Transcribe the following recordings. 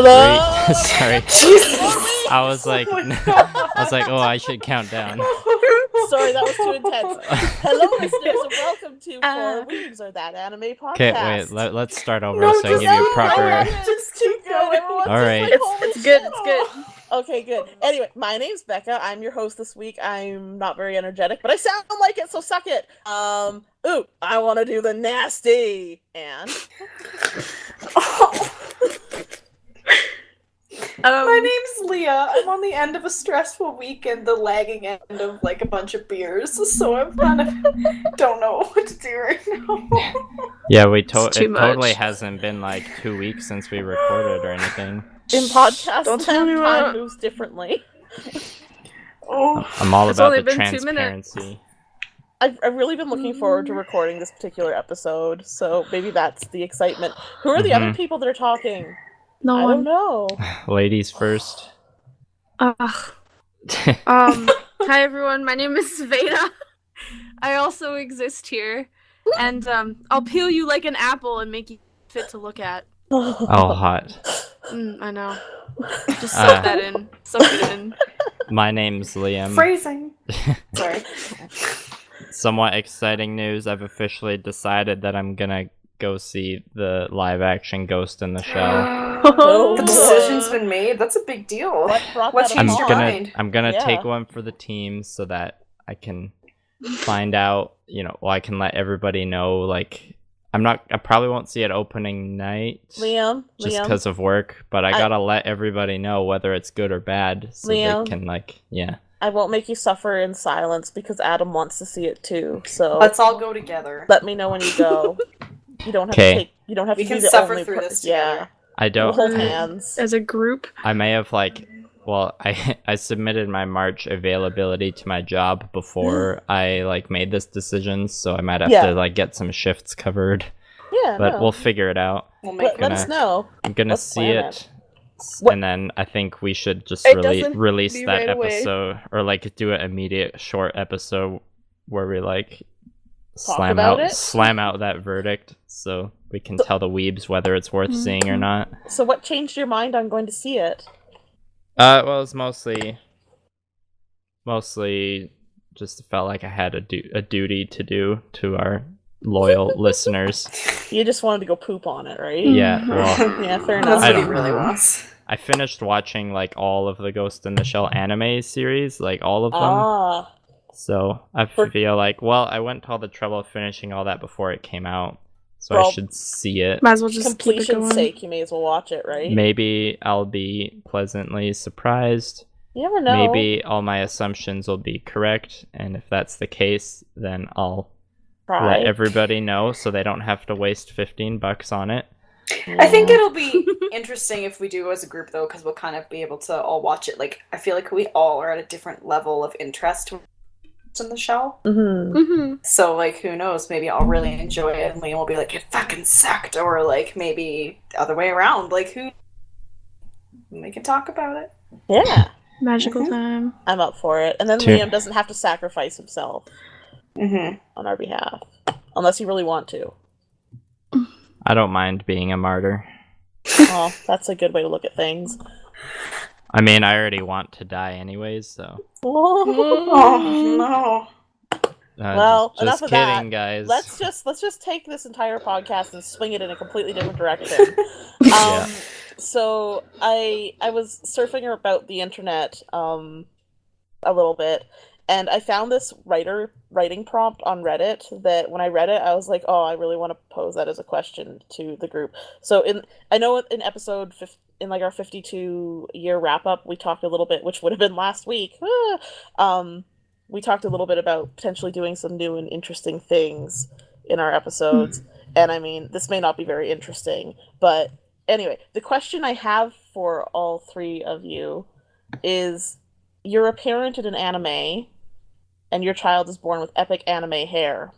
Hello? Three. Sorry. Jesus. I was like, oh, I should count down. Sorry, that was too intense. Hello, listeners, and welcome to For Weebs, or That Anime Podcast. Okay, wait, let's start over No, so I can give you a proper... Just keep going. Everyone's All just right. like, holy It's good, shit. it's good. Okay, good. Anyway, my name's Becca. I'm your host this week. I'm not very energetic, but I sound like it, so suck it. Ooh, I want to do the nasty. And... My name's Leah. I'm on the end of a stressful week and the lagging end of like a bunch of beers, so I'm kind of don't know what to do right now. Yeah, it too totally much. hasn't been like 2 weeks since we recorded or anything. In podcast, Don't tell me time what. moves differently. Oh, I'm all It's about only the been 2 minutes. transparency. I've really been looking forward to recording this particular episode, so maybe that's the excitement. Who are the other people that are talking? No I don't one. know. Ladies first. Hi everyone, my name is Veda. I also exist here. And I'll peel you like an apple and make you fit to look at. Oh, hot. I know. Just soak that in. Soak it in. My name's Liam. phrasing. Sorry. Somewhat exciting news. I've officially decided that I'm gonna go see the live-action Ghost in the Shell. Oh, The boy. decision's been made. That's a big deal. What brought What that changed I'm your upon? mind? gonna Yeah. take one for the team so that I can find out, I can let everybody know, like, I probably won't see it opening night Liam, just Liam, because of work, but I gotta let everybody know whether it's good or bad so Liam. they can, yeah. I won't make you suffer in silence because Adam wants to see it too. So Let's all go together. let me know when you go. You don't have to Okay. take. You don't have We to can be the suffer only through per- this Yeah, together. I we'll don't, hold hands. As a group. I may have, I submitted my March availability to my job before I, made this decision, so I might have Yeah. to, get some shifts covered, Yeah, but no. we'll figure it out. We'll make Let us know. I'm gonna Let's see plan it, What- and then I think we should just It doesn't release be that right away. episode, or do an immediate short episode where we Talk about it? slam out that verdict, so we can tell the weebs whether it's worth seeing or not. So, what changed your mind on going to see it? Well, it's mostly just felt like I had a duty to do to our loyal listeners. You just wanted to go poop on it, right? Yeah, well, Yeah, fair That's enough. I what he don't- really wants. I finished watching all of the Ghost in the Shell anime series, all of them. Ah, So I For- feel I went to all the trouble of finishing all that before it came out, so Well, I should see it. Might as well just keep it completion's going. sake, you may as well watch it, right? Maybe I'll be pleasantly surprised. You never know. Maybe all my assumptions will be correct, and if that's the case, then I'll Try. let everybody know so they don't have to waste $15 on it. I think it'll be interesting if we do as a group, though, because we'll kind of be able to all watch it. I feel like we all are at a different level of interest in the show. Mm-hmm. So, who knows? Maybe I'll really enjoy it, and Liam will be like, "It fucking sucked," or maybe the other way around. Who? We can talk about it. Yeah, Magical time. I'm up for it. And then Sure. Liam doesn't have to sacrifice himself Mm-hmm. on our behalf, unless you really want to. I don't mind being a martyr. Oh, that's a good way to look at things. I mean, I already want to die anyways, so... Oh no! Well, just enough of kidding, that. guys. Let's just take this entire podcast and swing it in a completely different direction. Yeah. So I was surfing about the internet a little bit, and I found this writing prompt on Reddit that when I read it, I was like, oh, I really want to pose that as a question to the group. So I know in episode 50, in our 52-year wrap-up, we talked a little bit, which would have been last week, we talked a little bit about potentially doing some new and interesting things in our episodes. And I mean, this may not be very interesting, but anyway, the question I have for all three of you is, you're a parent in an anime, and your child is born with epic anime hair.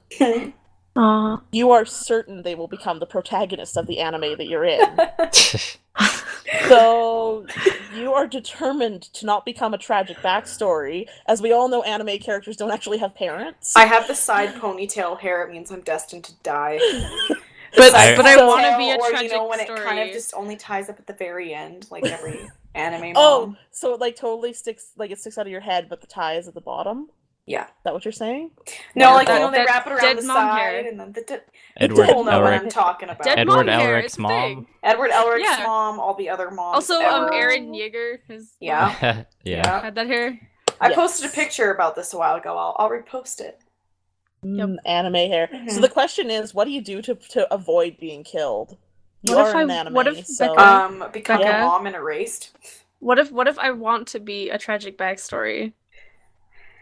Aw. You are certain they will become the protagonist of the anime that you're in. So you are determined to not become a tragic backstory. As we all know, anime characters don't actually have parents. I have the side ponytail hair. It means I'm destined to die. But I- I Fairy want to tale, be a or tragic when story. it kind of just only ties up at the very end, like every anime mom. Oh, so it like totally sticks, like it sticks out of your head, but the tie is at the bottom? Yeah. Is that what you're saying? No, like, Wonderful. they That wrap it around dead the mom side, hair. and then the Edward people know what I'm Elric. talking about. Dead Edward mom hair, Elric's it's a mom. thing. Edward Elric's Yeah. mom, all the other moms. Also, ever. Aaron Yeager has Yeah. Yeah. had that hair. I Yes. posted a picture about this a while ago. I'll repost it. Yep. Anime hair. Mhm. So the question is, what do you do to avoid being killed? You What are if in an I- anime, what if so... Becca- Become Becca? a mom and erased. What if I want to be a tragic backstory?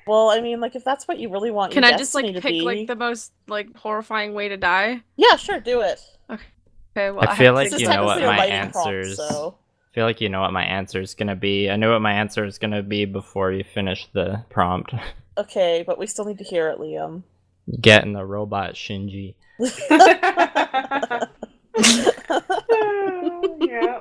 Well, I mean, like, if that's what you really want Can your I just destiny like to pick be... like the most like horrifying way to die? Yeah, sure, do it. Okay, well I feel like This you is know what technically a my writing prompt, answers. so... I feel like you know what my answer is gonna be. I know what my answer is gonna be before you finish the prompt. Okay, but we still need to hear it, Liam. Get in the robot, Shinji. Yeah.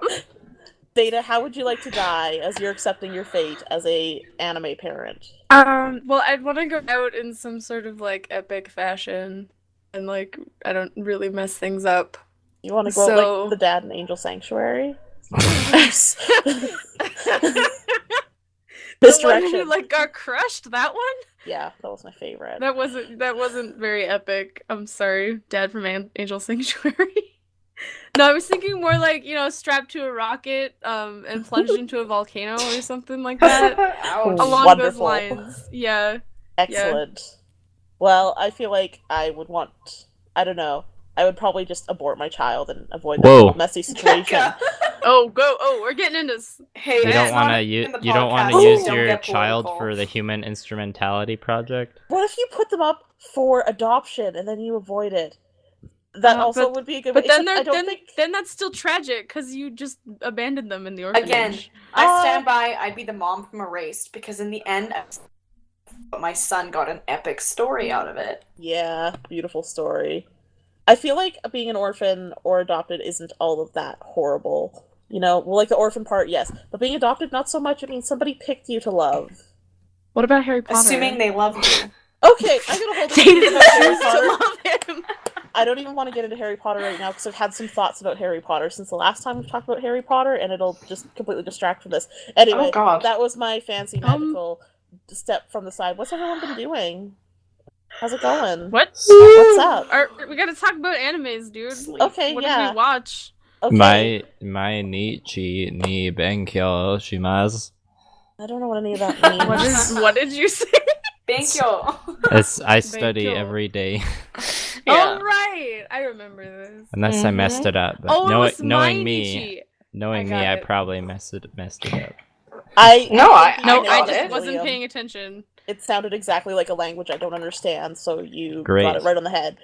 Veda, how would you like to die as you're accepting your fate as a anime parent? Well, I'd want to go out in some sort of like epic fashion, and like I don't really mess things up. You want to go So- like the dad in Angel Sanctuary? The one Misdirection. who like got crushed. That one. Yeah, that was my favorite. That wasn't very epic. I'm sorry, Dad from Angel Sanctuary. No, I was thinking more like, strapped to a rocket, and plunged into a volcano or something like that. Ouch. Along those Wonderful. lines. Yeah. Excellent. Well, I feel like I would want... I don't know. I would probably just abort my child and avoid that Whoa. whole messy situation. We're getting into Hey, You that's don't want not to in the you don't want to podcast. use Don't your get child political. for the human instrumentality project. What if you put them up for adoption and then you avoid it? That also would be a good But way. then Except I don't think... then that's still tragic because you just abandoned them in the orphanage. Again, I stand by. I'd be the mom from Erased because in the end, my son got an epic story out of it. Yeah, beautiful story. I feel like being an orphan or adopted isn't all of that horrible. Well, like the orphan part, yes. But being adopted, not so much. It means somebody picked you to love. What about Harry Potter? Assuming they love you. Okay, I'm gonna hold They it didn't about Harry choose to Potter. love him. I don't even want to get into Harry Potter right now because I've had some thoughts about Harry Potter since the last time we've talked about Harry Potter, and it'll just completely distract from this. Anyway, Oh, God. that was my fancy magical step from the side. What's everyone been doing? How's it going? What? What's up? We gotta talk about animes, dude. Okay, What yeah. did we watch? Okay. My nichi ni benkyo shimasu. I don't know what any of that means. What did you say? Thank you. I study Benkyo. every day, Oh right, I remember this. unless I messed it up. But Oh, it was knowing my me, Nichi. I got it. probably messed it up. I I just William. wasn't paying attention. It sounded exactly like a language I don't understand, so you Great. got it right on the head.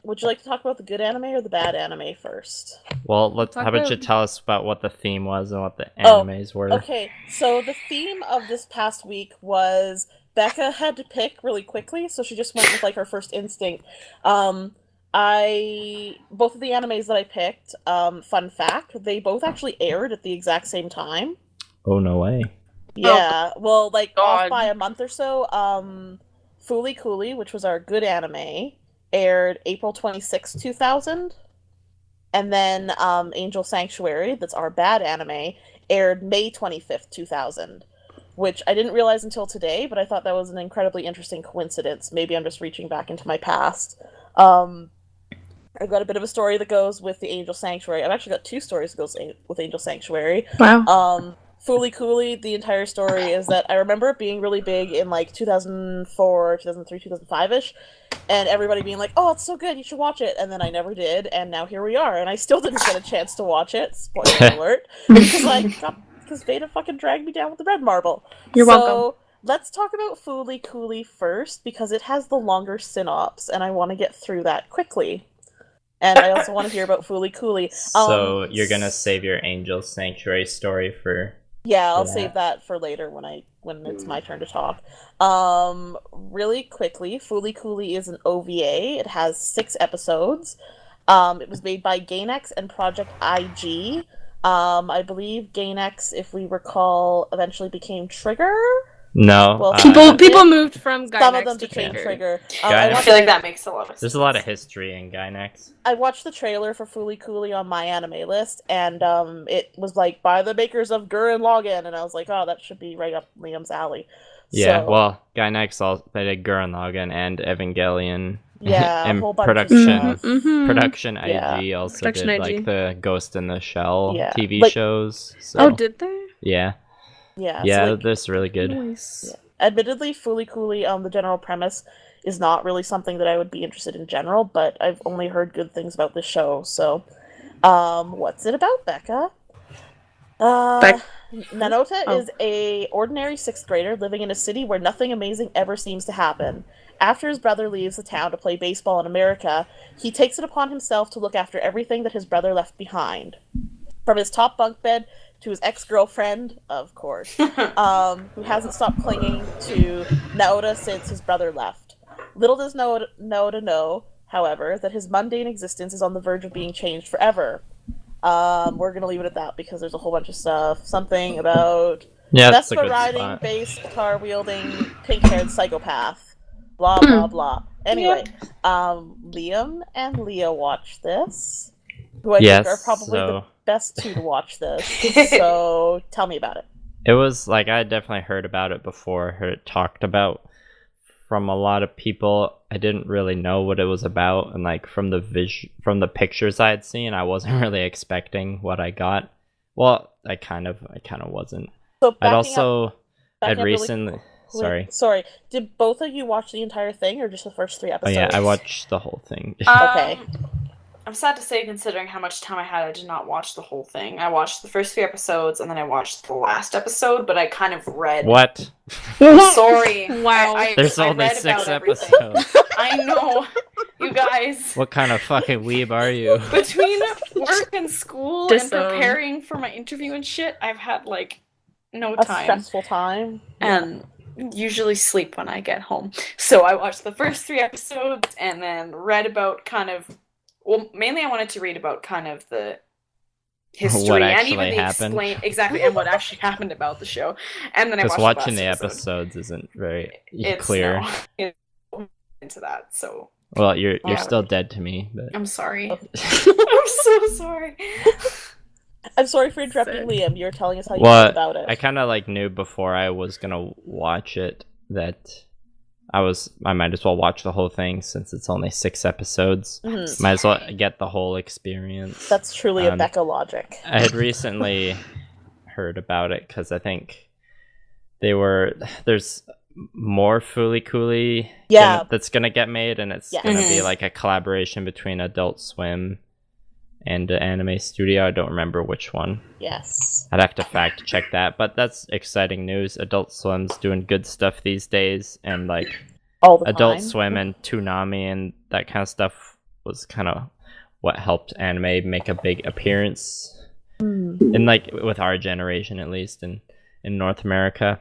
Would you like to talk about the good anime or the bad anime first? Well, Talk how about about- you tell us about what the theme was and what the Oh, animes were? Okay, so the theme of this past week was Becca had to pick really quickly, so she just went with like her first instinct. Both of the animes that I picked, fun fact, they both actually aired at the exact same time. Oh no way! Yeah, well, like off God. by a month or so. Fooly-cooly, which was our good anime, aired April 26th, 2000. And then Angel Sanctuary, that's our bad anime, aired May 25th, 2000. Which I didn't realize until today, but I thought that was an incredibly interesting coincidence. Maybe I'm just reaching back into my past. I've got a bit of a story that goes with the Angel Sanctuary. I've actually got two stories that goes with Angel Sanctuary. Wow. Fooly-cooly, the entire story is that I remember it being really big in like 2004, 2003, 2005-ish, and everybody being like, oh, it's so good, you should watch it, and then I never did, and now here we are, and I still didn't get a chance to watch it, spoiler alert, because Veda fucking dragged me down with the red marble. You're so, welcome. Let's talk about Fooly-cooly first, because it has the longer synopsis, and I want to get through that quickly. And I also want to hear about Fooly-cooly. So you're gonna save your Angel Sanctuary story for... Yeah, I'll that. save that for later when it's my turn to talk. Really quickly, Fooly-cooly is an OVA. It has 6 episodes. It was made by Gainax and Project IG. I believe Gainax, if we recall, eventually became Trigger. No. Well, People moved from Guy some of Next them to became Trigger. Trigger. I feel like that makes a lot of sense. There's a lot of history in Gynex. I watched the trailer for Fooly-cooly on my anime list, and it was like by the makers of Gurren Lagann, and I was like, oh, that should be right up Liam's alley. Yeah, So, well, Gynex they did Gurren Lagann and Evangelion. yeah, a and whole bunch production of stuff. production Yeah. IG also Production did IG. like the Ghost in the Shell Yeah. TV Like- shows. So, Oh, did they? yeah, Yeah, yeah, so, like, that's really good. Nice. admittedly, Fooly-cooly, the general premise is not really something that I would be interested in general, but I've only heard good things about this show, so, what's it about, Becca? Nanota Oh. is a ordinary 6th grader living in a city where nothing amazing ever seems to happen. After his brother leaves the town to play baseball in America, he takes it upon himself to look after everything that his brother left behind. From his top bunk bed to his ex-girlfriend, of course, who hasn't stopped clinging to Naota since his brother left. Little does Naota know, however, that his mundane existence is on the verge of being changed forever. We're gonna leave it at that because there's a whole bunch of stuff. Something about Yeah, that's a Vespa good riding, spot. bass guitar wielding, pink-haired psychopath. Blah blah blah. Anyway, Liam and Leah watched this, who I Yes, think are probably the so best two to watch this. So tell me about it. it was like I had definitely heard about it before, heard it talked about from a lot of people. I didn't really know what it was about, and like from the pictures I had seen, I wasn't really expecting what I got. Well, I kind of wasn't. So I'd backing also up I'd really recently Sorry. Did both of you watch the entire thing or just the first 3 Oh episodes? yeah, I watched the whole thing. Okay. I'm sad to say, considering how much time I had, I did not watch the whole thing. I watched the first 3 episodes, and then I watched the last episode, but I kind of read... What? Sorry. Wow. There's I only read 6 about everything. episodes. I know. You guys. What kind of fucking weeb are you? Between work and school Disowned. and preparing for my interview and shit, I've had, like, no A time. stressful time. And usually sleep when I get home. So I watched the first 3 episodes and then read about kind of... Well, mainly I wanted to read about kind of the history What and actually even the happened. exactly and what actually happened about the show. And then I Because watched watching the last episode. episodes isn't very It's clear. no, it's into that, so Well, you're Yeah. still dead to me, but I'm sorry. I'm so sorry. I'm sorry for interrupting, Sick. Liam. You were telling us how you Well, felt about it. I kind of like knew before I was gonna watch it that I might as well watch the whole thing since it's only 6 episodes. Mhm. Might as well get the whole experience. That's truly a Um, Becca logic. I had recently heard about it because I think there's more Fooly-cooly Yeah. that's gonna get made, and it's Yes. gonna be Mhm. like a collaboration between Adult Swim and an anime studio. I don't remember which one. Yes. I'd have to fact check that, but that's exciting news. Adult Swim's doing good stuff these days, and like All the Adult time. Swim and Toonami and that kind of stuff was kind of what helped anime make a big appearance Mm. in like with our generation, at least in North America.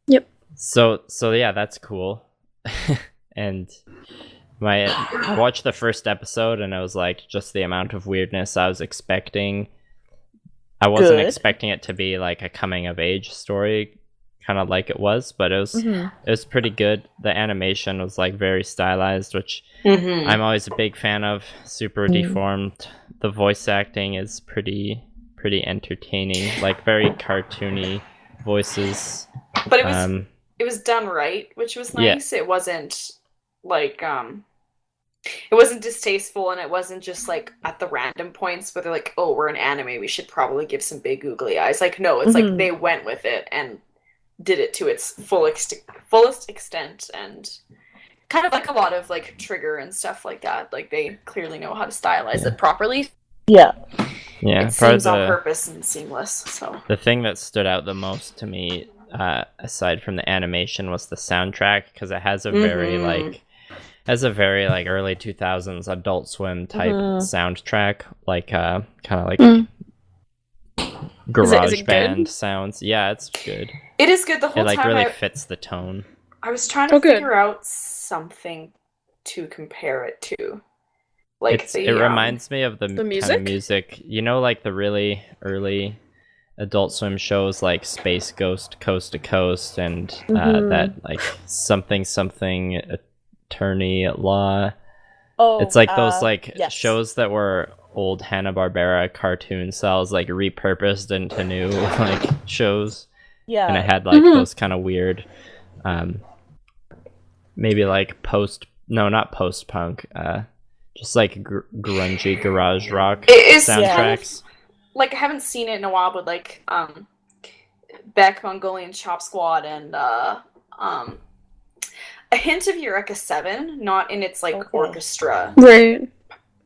Yep. So yeah, that's cool. And I watched the first episode, and it was like just the amount of weirdness I was expecting. I wasn't Good. expecting it to be like a coming of age story, kind of like it was, but it was pretty good. The animation was like very stylized, which Mm-hmm. I'm always a big fan of. Super deformed. The voice acting is pretty entertaining, like very cartoony voices. But it was done right, which was Yeah. nice. It wasn't like it wasn't distasteful, and it wasn't just like at the random points where they're like, oh, we're an anime, we should probably give some big googly eyes. Like, no, it's like they went with it and did it to its fullest extent, and kind of like a lot of like Trigger and stuff like that. Like, they clearly know how to stylize it properly. Yeah. Yeah, It probably seems on purpose and seamless. So the thing that stood out the most to me, aside from the animation, was the soundtrack, because it has a very like early 2000s Adult Swim type soundtrack, like kind of like garage is it band good? sounds. Yeah, it's good. it is good the whole It like time. really fits the tone. I was trying to Oh, good. figure out something to compare it to. Like It reminds me of the kind music? of music, you know, like the really early Adult Swim shows like Space Ghost Coast to Coast and that like something attorney law. Oh, it's like those like yes. shows that were old Hanna-Barbera cartoon cells like repurposed into new like shows. Yeah. And it had like those kind of weird maybe like not post-punk, just like grungy garage rock soundtracks. Kind of, like I haven't seen it in a while, but like Beck, Mongolian Chop Squad, and a hint of Eureka 7, not in its like orchestra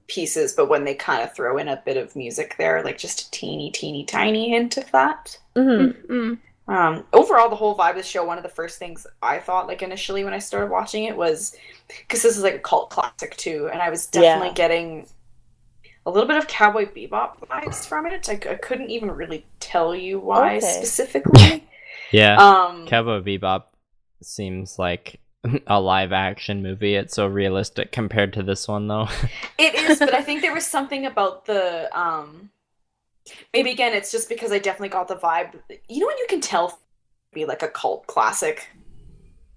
pieces, but when they kind of throw in a bit of music there, like just a teeny tiny hint of that. Overall, the whole vibe of the show, one of the first things I thought, like initially when I started watching it, was because this is like a cult classic too, and I was definitely getting a little bit of Cowboy Bebop vibes from it. I couldn't even really tell you why specifically. Cowboy Bebop seems like a live action movie. It's so realistic compared to this one, though. It is, but I think there was something about the maybe again, it's just because I definitely got the vibe. You know when you can tell be like a cult classic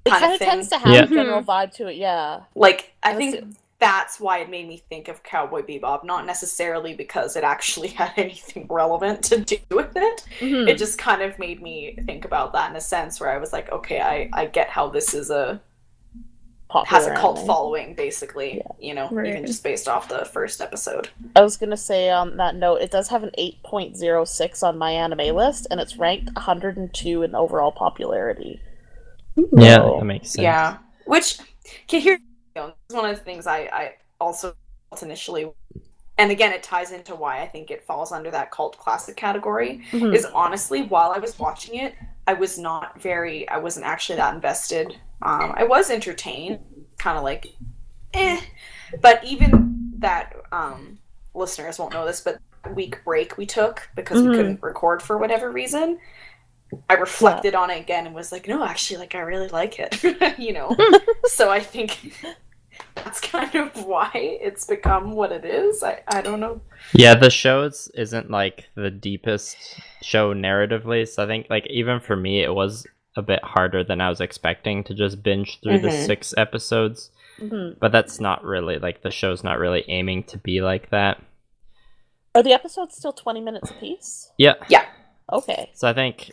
kind of thing? Tends to have a general vibe to it, yeah. Like, I think that's why it made me think of Cowboy Bebop, not necessarily because it actually had anything relevant to do with it. It just kind of made me think about that in a sense where I was like, okay, I get how this is has a cult following, basically, you know, even just based off the first episode. I was going to say on that note, it does have an 8.06 on my anime list, and it's ranked 102 in overall popularity. Yeah, that makes sense. Yeah, which, okay, here, this is one of the things I also felt initially, and again, it ties into why I think it falls under that cult classic category, is honestly, while I was watching it, I wasn't actually that invested. I was entertained, kind of like, but even that, listeners won't know this, but week break we took because we couldn't record for whatever reason, I reflected on it again and was like, no, actually, like, I really like it, you know? So I think that's kind of why it's become what it is. I don't know. Yeah, the show isn't, like, the deepest show narratively, so I think, like, even for me, it was a bit harder than I was expecting to just binge through the 6 episodes. But that's not really, like, the show's not really aiming to be like that. Are the episodes still 20 minutes apiece? Yeah. Okay. So I think,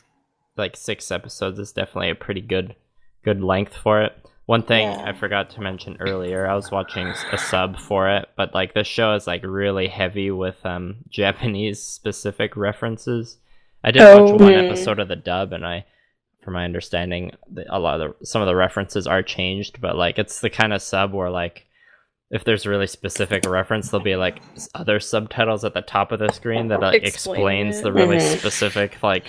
like, 6 episodes is definitely a pretty good length for it. One thing I forgot to mention earlier, I was watching a sub for it, but like the show is like really heavy with Japanese specific references. I did watch one episode of the dub, and from my understanding, some of the references are changed, but like it's the kind of sub where like if there's a really specific reference, there'll be like other subtitles at the top of the screen that like explains the really specific like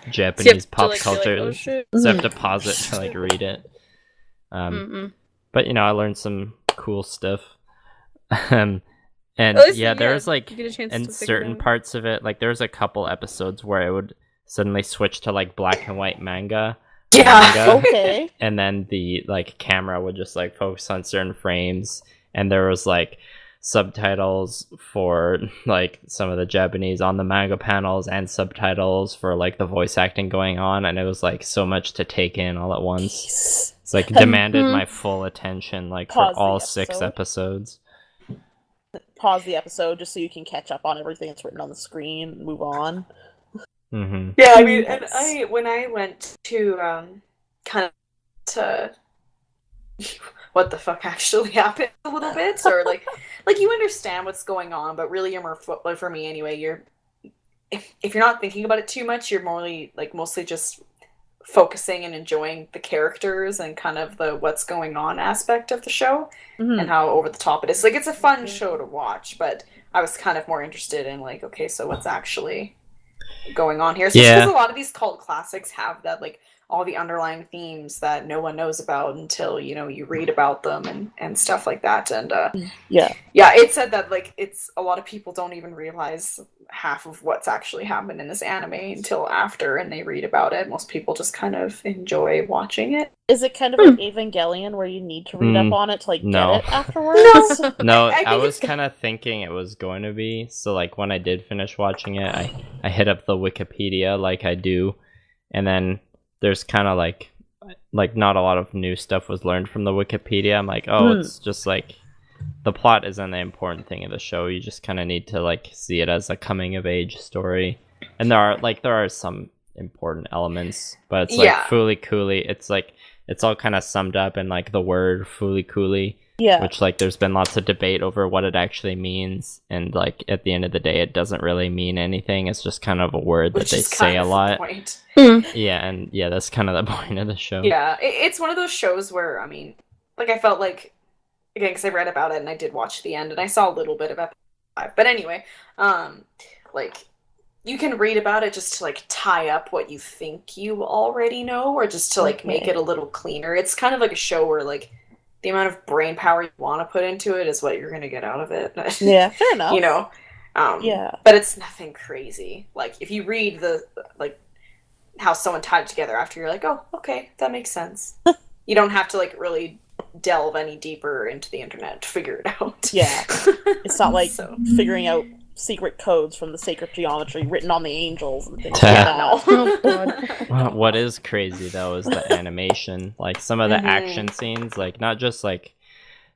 Japanese pop culture. Like, so I have to pause it to like read it. But you know, I learned some cool stuff. And there's like in certain parts of it, like there's a couple episodes where it would suddenly switch to like black and white manga. Okay. And then the like camera would just like focus on certain frames, and there was like subtitles for like some of the Japanese on the manga panels and subtitles for like the voice acting going on, and it was like so much to take in all at once. It's like demanded my full attention, like for all 6 episodes. Pause the episode just so you can catch up on everything that's written on the screen and move on. Yeah, I mean, and when I went to kind of to what the fuck actually happened a little bit, or like you understand what's going on, but really you're more for me anyway. If you're not thinking about it too much, you're mostly just focusing and enjoying the characters and kind of the what's going on aspect of the show and how over the top it is. Like, it's a fun show to watch, but I was kind of more interested in like, okay, so what's actually going on here? So because a lot of these cult classics have that, like, all the underlying themes that no one knows about until, you know, you read about them and stuff like that. And it said that like it's a lot of people don't even realize half of what's actually happened in this anime until after, and they read about it. Most people just kind of enjoy watching it. Is it kind of like Evangelion where you need to read up on it to like no. get it afterwards? No, I I think was it's- kind of thinking it was going to be. So like when I did finish watching it, I hit up the Wikipedia like I do, and then there's kind of like not a lot of new stuff was learned from the Wikipedia. I'm like, oh, it's just like the plot isn't the important thing of the show. You just kind of need to like see it as a coming of age story, and there are some important elements, but it's like fooly-cooly. It's like it's all kind of summed up in like the word fooly-cooly, which like there's been lots of debate over what it actually means, and like at the end of the day it doesn't really mean anything. It's just kind of a word that they say a lot. Yeah, that's kind of the point of the show. Yeah, it's one of those shows where, I mean, like I felt like, again, because I read about it and I did watch the end and I saw a little bit of episode 5, but anyway, like you can read about it just to like tie up what you think you already know, or just to like make it a little cleaner. It's kind of like a show where like the amount of brain power you want to put into it is what you're going to get out of it. Yeah, fair enough. You know? But it's nothing crazy. Like if you read the like how someone tied it together after, you're like, oh, okay, that makes sense. You don't have to like really delve any deeper into the internet to figure it out. Yeah. It's not like figuring out secret codes from the sacred geometry written on the angels and things like that. Oh, God. What is crazy though is the animation. Like some of the action scenes, like not just like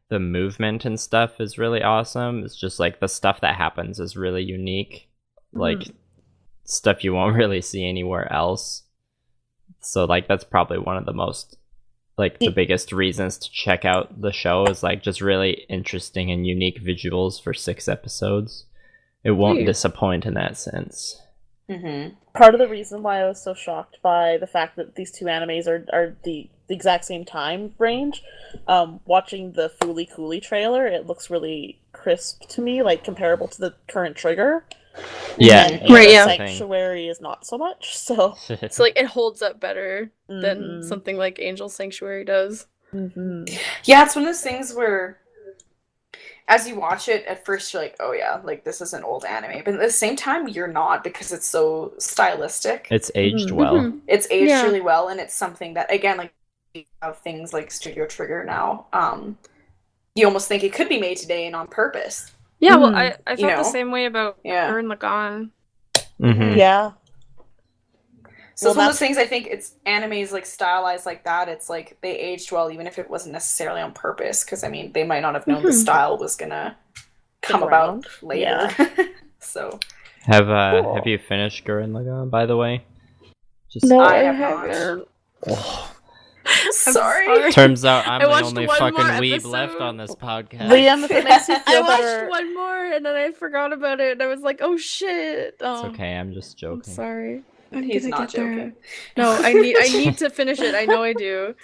the movement and stuff is really awesome. It's just like the stuff that happens is really unique. Like stuff you won't really see anywhere else. So like that's probably one of the most like the biggest reasons to check out the show is like just really interesting and unique visuals for 6 episodes. It won't disappoint in that sense. Part of the reason why I was so shocked by the fact that these two animes are the exact same time range, watching the Fooly-Cooly trailer, it looks really crisp to me, like comparable to the current Trigger. Yeah, Sanctuary is not so much. So like it holds up better than something like Angel Sanctuary does. Yeah, it's one of those things where as you watch it, at first you're like, oh yeah, like this is an old anime. But at the same time, you're not, because it's so stylistic. It's aged well. It's aged really well, and it's something that, again, like you have things like Studio Trigger now, you almost think it could be made today and on purpose. Yeah, well, I felt the same way about Gurren Lagann. Yeah. So it's one of those things, I think it's animes like stylized like that. It's like they aged well, even if it wasn't necessarily on purpose. Because I mean, they might not have known the style was gonna come about later. Yeah. So have you finished Gurren Lagann, by the way? No, I have not. Sorry. Turns out I'm the watched only one fucking more weeb episode. left on this podcast. Liam, if it makes you I feel watched better, one more and then I forgot about it and I was like, oh shit. It's okay, I'm just joking. I'm sorry. He's not joking. No, I need to finish it. I know I do.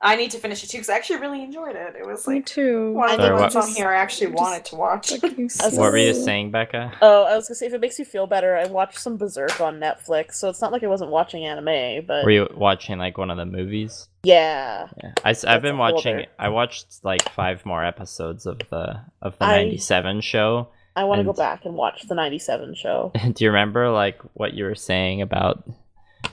I need to finish it too, because I actually really enjoyed it. It was Me like too. one of the ones on here I actually wanted to watch. What were you saying, Becca? Oh, I was gonna say, if it makes you feel better, I watched some Berserk on Netflix, so it's not like I wasn't watching anime, but... Were you watching, like, one of the movies? Yeah. I've been watching... I watched, like, 5 more episods of the 97 show. I want to go back and watch the 97 show. Do you remember, like, what you were saying about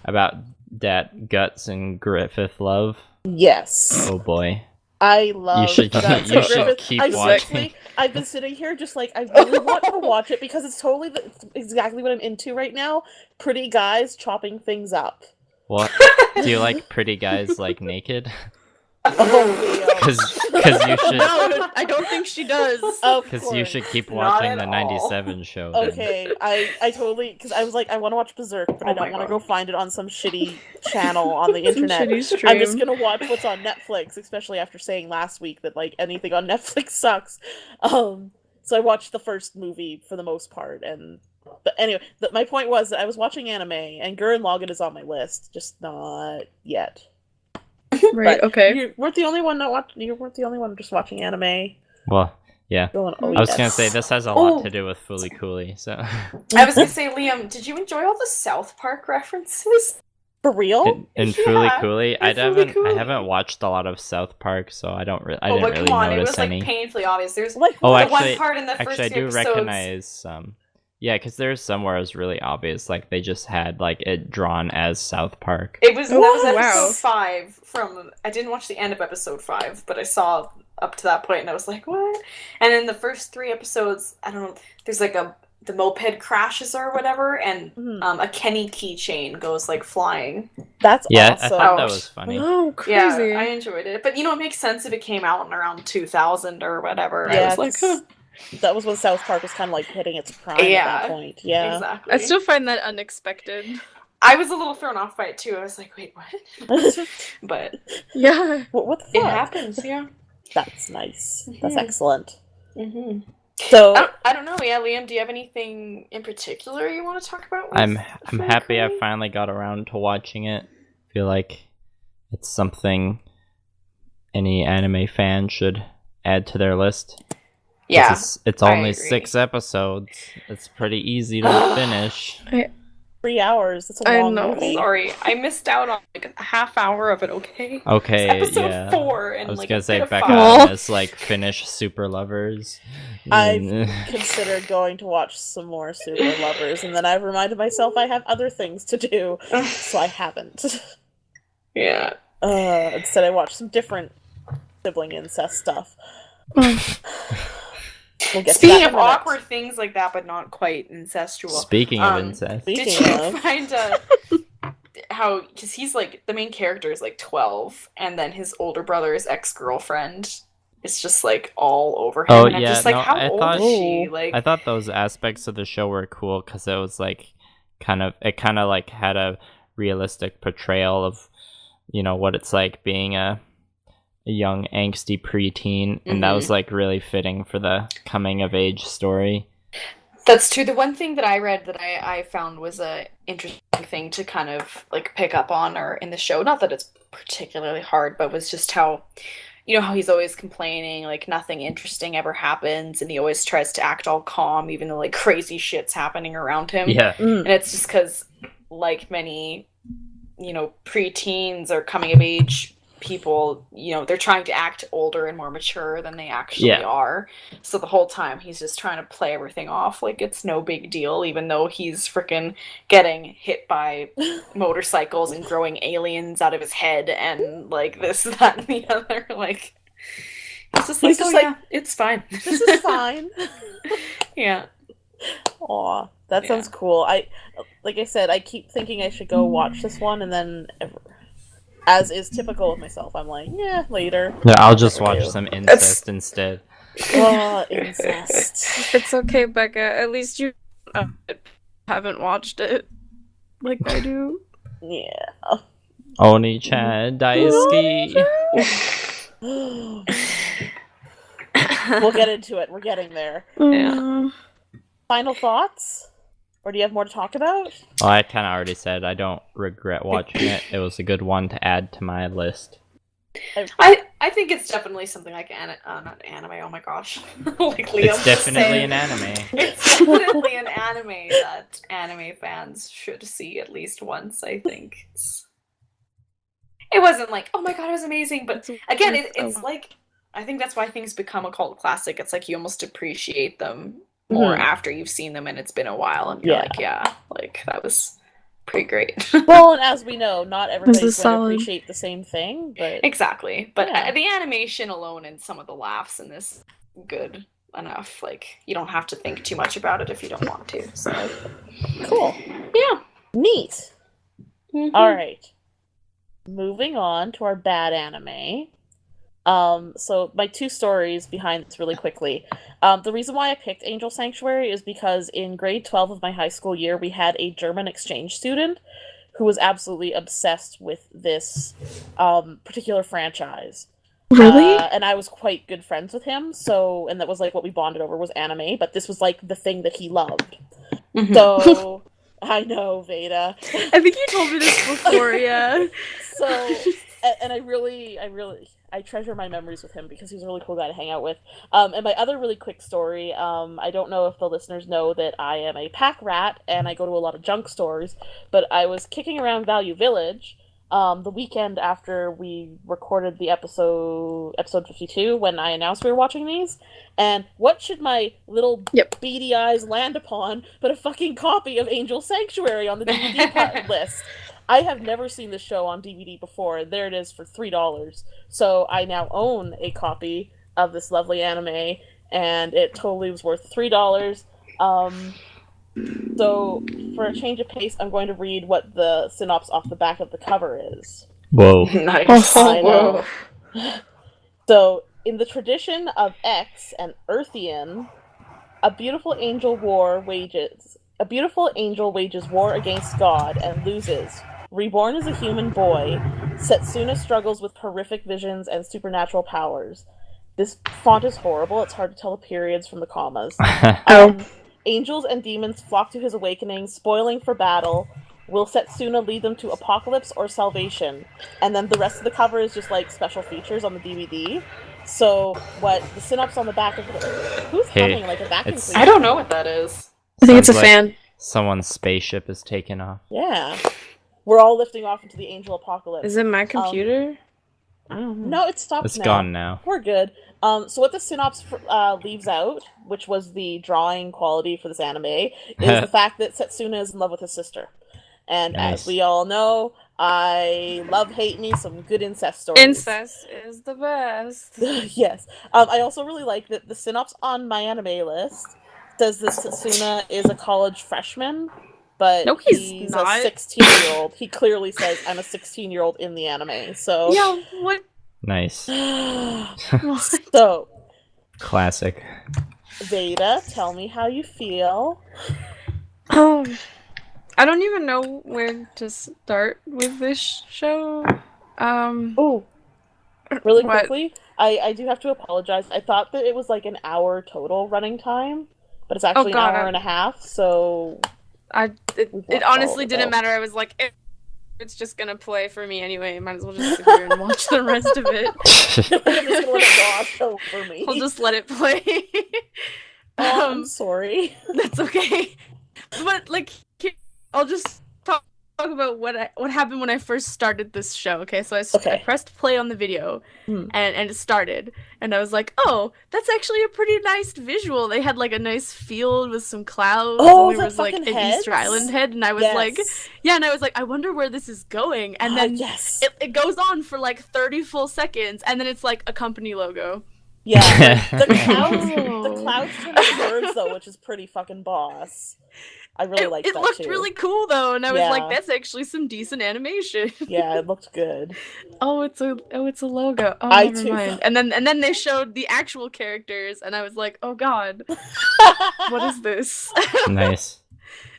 that Guts and Griffith love? Yes. Oh, boy. I love you should Griffith. keep watching. I've been sitting here just like, I really want to watch it because it's totally exactly what I'm into right now. Pretty guys chopping things up. What? Do you like pretty guys, like, naked? Because you should. No, I don't think she does. Because you should keep watching the 97 show. Okay, I totally, because I was like, I want to watch Berserk, but I don't want to go find it on some shitty channel on the internet. I'm just gonna watch what's on Netflix, especially after saying last week that like anything on Netflix sucks. So I watched the first movie for the most part, but anyway, my point was that I was watching anime, and Gurren Lagann is on my list, just not yet. Right. But okay. You weren't the only one You weren't the only one just watching anime. Well, yeah. I was gonna say this has a lot to do with Fooly-Cooly. So I was gonna say, Liam, did you enjoy all the South Park references? For real? In Fooly-Cooly, I haven't watched a lot of South Park, so I didn't really Come on, notice it was like any. Painfully obvious. There's like one part in the first I do episodes. recognize Yeah, because there's somewhere it was really obvious, like they just had like it drawn as South Park. It was that was Oh, episode wow. 5 from. I didn't watch the end of episode 5, but I saw up to that point, and I was like, "What?" And in the first 3 episodes, I don't know. There's like the moped crashes or whatever, and a Kenny keychain goes like flying. That's Yeah, awesome. I thought that was funny. Oh, crazy. Yeah, I enjoyed it, but it makes sense if it came out in around 2000 or whatever. Yeah, I was like, huh. that was when South Park was kind of like hitting its prime at that point. Yeah. Exactly. I still find that unexpected. I was a little thrown off by it too. I was like, wait, what? But Yeah. What the fuck? it happens, yeah. That's nice. That's Mhm. excellent. Mm-hmm. So I don't know. Yeah, Liam, do you have anything in particular you want to talk about? with I'm happy I fooly-cooly? finally got around to watching it. I feel like it's something any anime fan should add to their list. Yeah. It's I only agree. 6 episodes. It's pretty easy to finish. 3 hours. That's a I long know. movie. Sorry, I missed out on like a half hour of it. Okay. Okay, Episode yeah. 4 and I was like gonna a say bit of Becca 5. has like finished Super Lovers. I've considered going to watch some more Super Lovers, and then I've reminded myself I have other things to do, so I haven't. Yeah. Instead, I watched some different sibling incest stuff. We'll get to Speaking that of in a minute. awkward things like that, but not quite incestual. Speaking of Um, incest, Did Speaking you of- find how? Because he's like the main character is like 12, and then his older brother's ex-girlfriend is just like all over him. Oh, and I'm yeah, just like, no, how I old thought- is she? Like, I thought those aspects of the show were cool because it was like kind of like had a realistic portrayal of what it's like being a young angsty preteen, and that was like really fitting for the coming of age story. that's true. The one thing that I read that I found was a interesting thing to kind of like pick up on or in the show. Not that it's particularly hard, but was just how how he's always complaining, like nothing interesting ever happens, and he always tries to act all calm even though like crazy shit's happening around him. Yeah. And it's just because like many preteens or coming of age people, they're trying to act older and more mature than they actually are. So the whole time he's just trying to play everything off like it's no big deal, even though he's freaking getting hit by motorcycles and growing aliens out of his head and like this, that, and the other. Like it's just He's like, just oh like, yeah, it's fine. This is fine. Yeah. Aw, that Yeah. sounds cool. Like I said, I keep thinking I should go watch this one, and then, as is typical with myself, I'm like, yeah, later. Yeah, I'll just Never watch do. some incest instead. Oh, incest. It's okay, Becca. At least you haven't watched it like I do. Yeah. Oni-chan Daisuke. We'll get into it. We're getting there. Yeah. Final thoughts? Or do you have more to talk about? Well, I kind of already said I don't regret watching it. It was a good one to add to my list. I think it's definitely something like not anime. Oh my gosh, like Liam It's definitely an an. anime. It's definitely an anime that anime fans should see at least once. I think it wasn't like, oh my god, it was amazing, but again, it's like, I think that's why things become a cult classic. It's like you almost appreciate them more after you've seen them and it's been a while, and you're like, yeah, like that was pretty great. Well, and as we know, not everybody's going to solid. appreciate the same thing, but Exactly, but Yeah. the animation alone and some of the laughs in this good enough. Like you don't have to think too much about it if you don't want to. So cool. yeah. Neat. Mhm. All right. Moving on to our bad anime. So my 2 stories behind this really quickly. The reason why I picked Angel Sanctuary is because in grade 12 of my high school year, we had a German exchange student who was absolutely obsessed with this particular franchise. Really? And I was quite good friends with him, and that was like what we bonded over was anime, but this was like the thing that he loved. Mhm. So, I know, Veda. I think you told me this before, yeah. So, and I treasure my memories with him because he was a really cool guy to hang out with. And my other really quick story, I don't know if the listeners know that I am a pack rat and I go to a lot of junk stores, but I was kicking around Value Village the weekend after we recorded the episode 52, when I announced we were watching these. And what should my little beady eyes land upon but a fucking copy of Angel Sanctuary on the DVD list? I have never seen this show on DVD before. There it is for $3. So I now own a copy of this lovely anime, and it totally was worth $3. So, for a change of pace, I'm going to read what the synopsis off the back of the cover is. Whoa. Nice. I know. So, in the tradition of X and Earthian, a beautiful angel wages war against God and loses. Reborn as a human boy, Setsuna struggles with horrific visions and supernatural powers. This font is horrible. It's hard to tell the periods from the commas. Angels and demons flock to his awakening, spoiling for battle. Will Setsuna lead them to apocalypse or salvation? And then the rest of the cover is just like special features on the DVD. So what the synopsis on the back of the... Who's humming like a vacuum cleaner? I don't know what that is. I think it's a Sounds like fan. Someone's spaceship is taken off. Yeah. We're all lifting off into the angel apocalypse. Is it my computer? I don't know. No, it stopped It's now. gone now. We're good. So what the synopsis leaves out, which was the drawing quality for this anime, is the fact that Setsuna is in love with his sister. And Nice. as we all know, I hate me some good incest stories. Incest is the best. Yes. I also really like that the synopsis on my anime list says that Setsuna is a college freshman, but No, he's a not. 16-year-old. He clearly says, I'm a 16-year-old in the anime, so... Yeah, what? Nice. So, Classic. Veda, tell me how you feel. I don't even know where to start with this show. Ooh. Really What? quickly, I do have to apologize. I thought that it was like an hour total running time, but it's actually God, an hour and a half, so... It honestly didn't matter. I was like, it's just gonna play for me anyway. Might as well just sit here and watch the rest of it. I'm just gonna let it wash over me. I'll just let it play. I'm sorry. That's okay. But like, I'll just talk about what happened when I first started this show. Okay, so I pressed play on the video, and it started, and I was like, oh, that's actually a pretty nice visual. They had like a nice field with some clouds. Oh, and there was like an heads? Easter Island head, and I was like, yeah, and I was like, I wonder where this is going. And then it goes on for like 30 full seconds, and then it's like a company logo. Yeah, the clouds turn into birds though, which is pretty fucking boss. I really liked that too. It looked really cool though, and I was like, that's actually some decent animation. Yeah, it looked good. It's a logo. Oh, I never too. mind. And then they showed the actual characters, and I was like, oh god, what is this? Nice.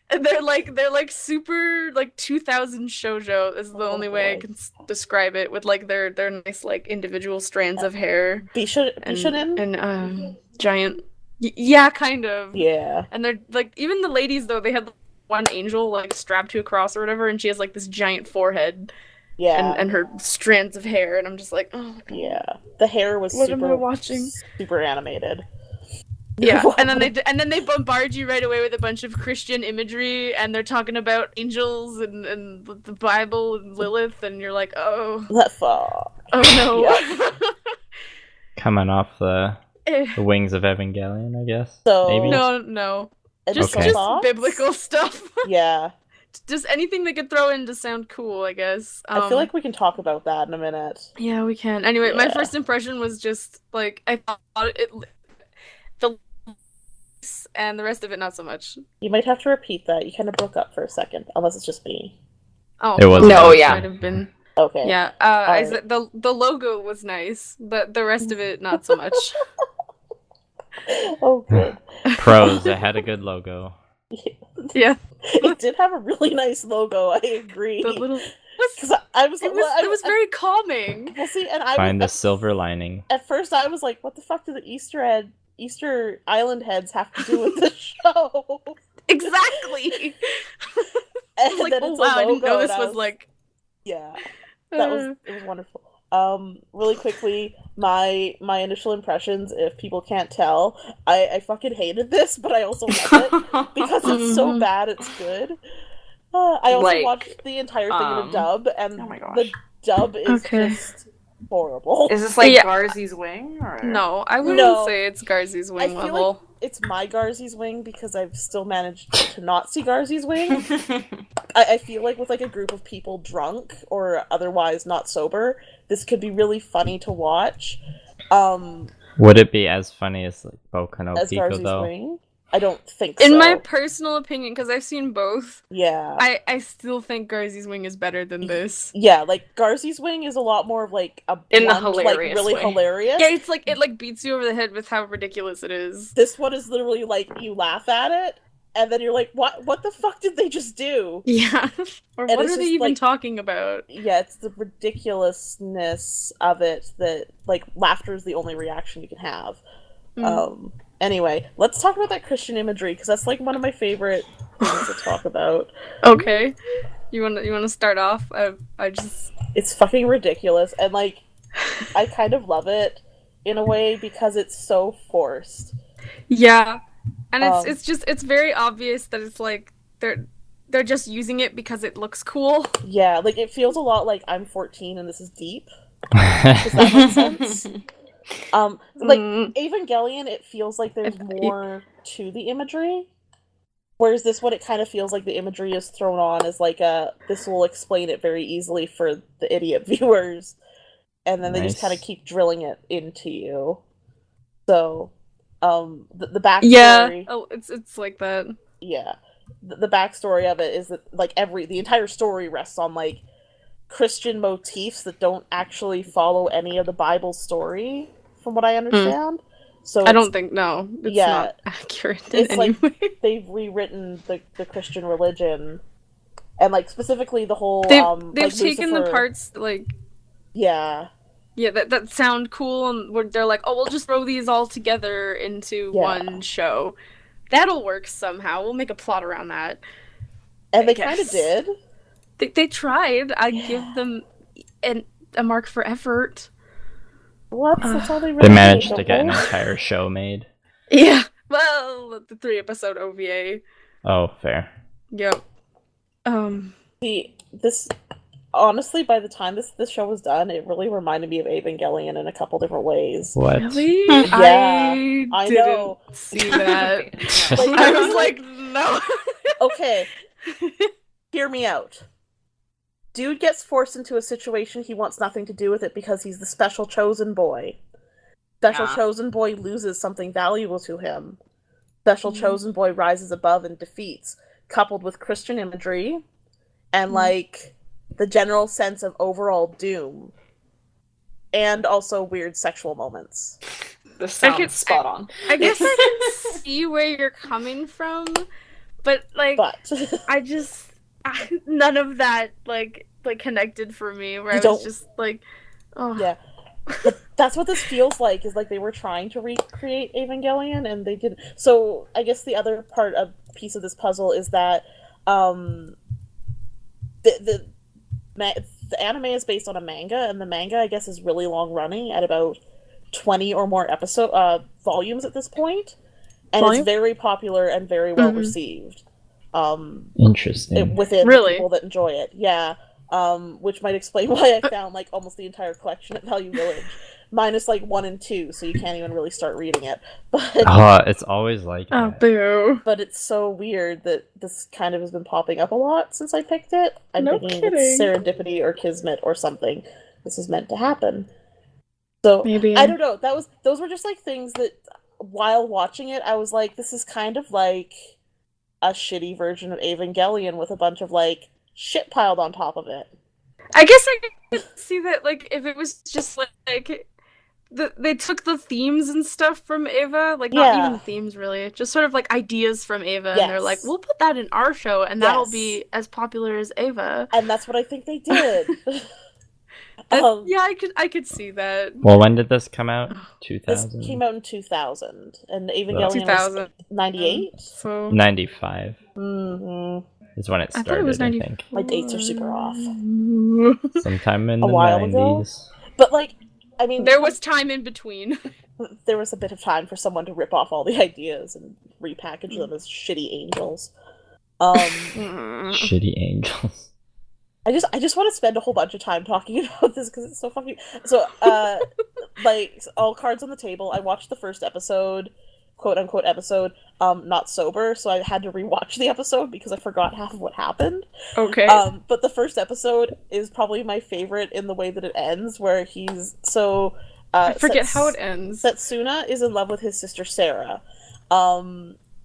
And they're like super like 2000 shoujo is the only way I can describe it, with like their nice like individual strands of hair. Bishonen? And giant. Yeah, kind of. Yeah. And they're like, even the ladies though, they had one angel like strapped to a cross or whatever, and she has like this giant forehead. Yeah. And her strands of hair, and I'm just like, oh. Yeah. The hair was what am I watching? Super animated. Yeah, and then they bombard you right away with a bunch of Christian imagery, and they're talking about angels and the Bible and Lilith, and you're like, oh. Oh no. Yeah. Coming off the wings of Evangelion, I guess. So maybe? No. Just biblical stuff. Yeah. Just anything they could throw in to sound cool, I guess. I feel like we can talk about that in a minute. Yeah, we can. Anyway, my first impression was just like, I thought and the rest of it not so much. You might have to repeat that. You kind of broke up for a second, unless it's just me. Oh, it was. No, yeah. Might have been. Okay. Yeah. I said the logo was nice, but the rest of it not so much. Oh, good. Pros. It had a good logo. Yeah. It did have a really nice logo. I agree. The little. It was very calming. Well, see, and Find the silver lining. At first, I was like, "What the fuck do the Easter Island heads have to do with the show?" Exactly. And like, then oh it's wow, a logo, I didn't know this and was like. Yeah, it was wonderful. Really quickly, my initial impressions, if people can't tell, I fucking hated this, but I also love it because it's so bad it's good. I also Like, watched the entire thing in a dub, and oh my gosh. the dub is Okay. just horrible. Is this like Yeah. Garzy's Wing? Or... No, I wouldn't No. say it's Garzy's I wing feel level. like it's my Garzy's Wing because I've still managed to not see Garzy's Wing. I feel like with like a group of people drunk or otherwise not sober, this could be really funny to watch. Would it be as funny as like Boku no As Pico Garzy's though? Wing? I don't think so. In my personal opinion, because I've seen both, Yeah. I still think Garzy's wing is better than this. Yeah, like Garzy's Wing is a lot more of like a In the blunt, hilarious like really way. hilarious. Yeah, it's like it like beats you over the head with how ridiculous it is. This one is literally like you laugh at it, and then you're like, "What the fuck did they just do?" Yeah. Or And what it's are they just, even like- talking about? Yeah, it's the ridiculousness of it that like laughter is the only reaction you can have. Anyway, let's talk about that Christian imagery because that's like one of my favorite things to talk about. Okay. You wanna start off? I just It's fucking ridiculous, and like I kind of love it in a way because it's so forced. Yeah. And it's Um, it's very obvious that it's like they're just using it because it looks cool. Yeah, like it feels a lot like I'm 14 and this is deep. Does that make sense? Like Evangelion, it feels like there's more to the imagery. Whereas this one, it kind of feels like the imagery is thrown on as like this will explain it very easily for the idiot viewers. And then they just kind of Nice. keep drilling it into you. So, the backstory... Yeah. Oh, it's like that. Yeah. The backstory of it is that, like, the entire story rests on, like, Christian motifs that don't actually follow any of the Bible story, from what I understand. So I don't think it's yeah, not accurate in it's any like way. they've rewritten the Christian religion, and like specifically the whole They've like taken the Lucifer- parts like yeah that sound cool, and where they're like, oh, we'll just throw these all together into Yeah. one show. That'll work somehow. We'll make a plot around that. and they I kind of guess. did. They tried. I give them a mark for effort. That's all they really They managed did, to get an okay? entire show made. Yeah. Well, the 3-episode OVA. Oh, fair. Yep. This honestly, by the time this show was done, it really reminded me of Evangelion in a couple different ways. What? Really? Yeah, I didn't know. see that. Like, I was like, no. Okay, hear me out. Dude gets forced into a situation he wants nothing to do with it because he's the special chosen boy. Special Yeah. chosen boy loses something valuable to him. Special chosen boy rises above and defeats, coupled with Christian imagery and like the general sense of overall doom. And also weird sexual moments. This sounds could- spot on. I guess I can see where you're coming from, but like, But none of that like connected for me. Where You I was don't- just like, oh yeah. But that's what this feels like, is like they were trying to recreate Evangelion and they didn't. So I guess the other piece of this puzzle is that the anime is based on a manga, and the manga, I guess, is really long running at about 20 or more volumes at this point, and Volume? it's very popular and very well received. Interesting. Within Really? the people that enjoy it, yeah. Which might explain why I found like almost the entire collection at Value Village, minus like 1 and 2, so you can't even really start reading it. But It's always like oh that. boo. but it's so weird that this kind of has been popping up a lot since I picked it. I'm No thinking kidding. it's serendipity or kismet or something. This is meant to happen. So Maybe. I don't know. Those were just like things that while watching it, I was like, this is kind of like a shitty version of Evangelion with a bunch of like shit piled on top of it. I guess I could see that, like, if it was just like they took the themes and stuff from Ava, like not Yeah. even themes really, just sort of like ideas from Ava, and they're like, Yes. we'll put that in our show, and that'll Yes. be as popular as Ava. And that's what I think they did. Yeah, I could see that. Well, when did this come out? This 2000? came out in 2000, and Evangelion 2000. was 98. So 95 Mm-hmm. is when it I started, thought it was I 90. think. My dates are super off. Sometime in A the while ago? 90s. But like, I mean, There was time in between. there was a bit of time for someone to rip off all the ideas and repackage them as shitty angels. Shitty angels. I just want to spend a whole bunch of time talking about this because it's so fucking. So, like, all cards on the table. I watched the first episode, quote unquote episode, not sober, so I had to rewatch the episode because I forgot half of what happened. Okay. But the first episode is probably my favorite in the way that it ends, where he's so. I forget how it ends. Setsuna is in love with his sister Sarah.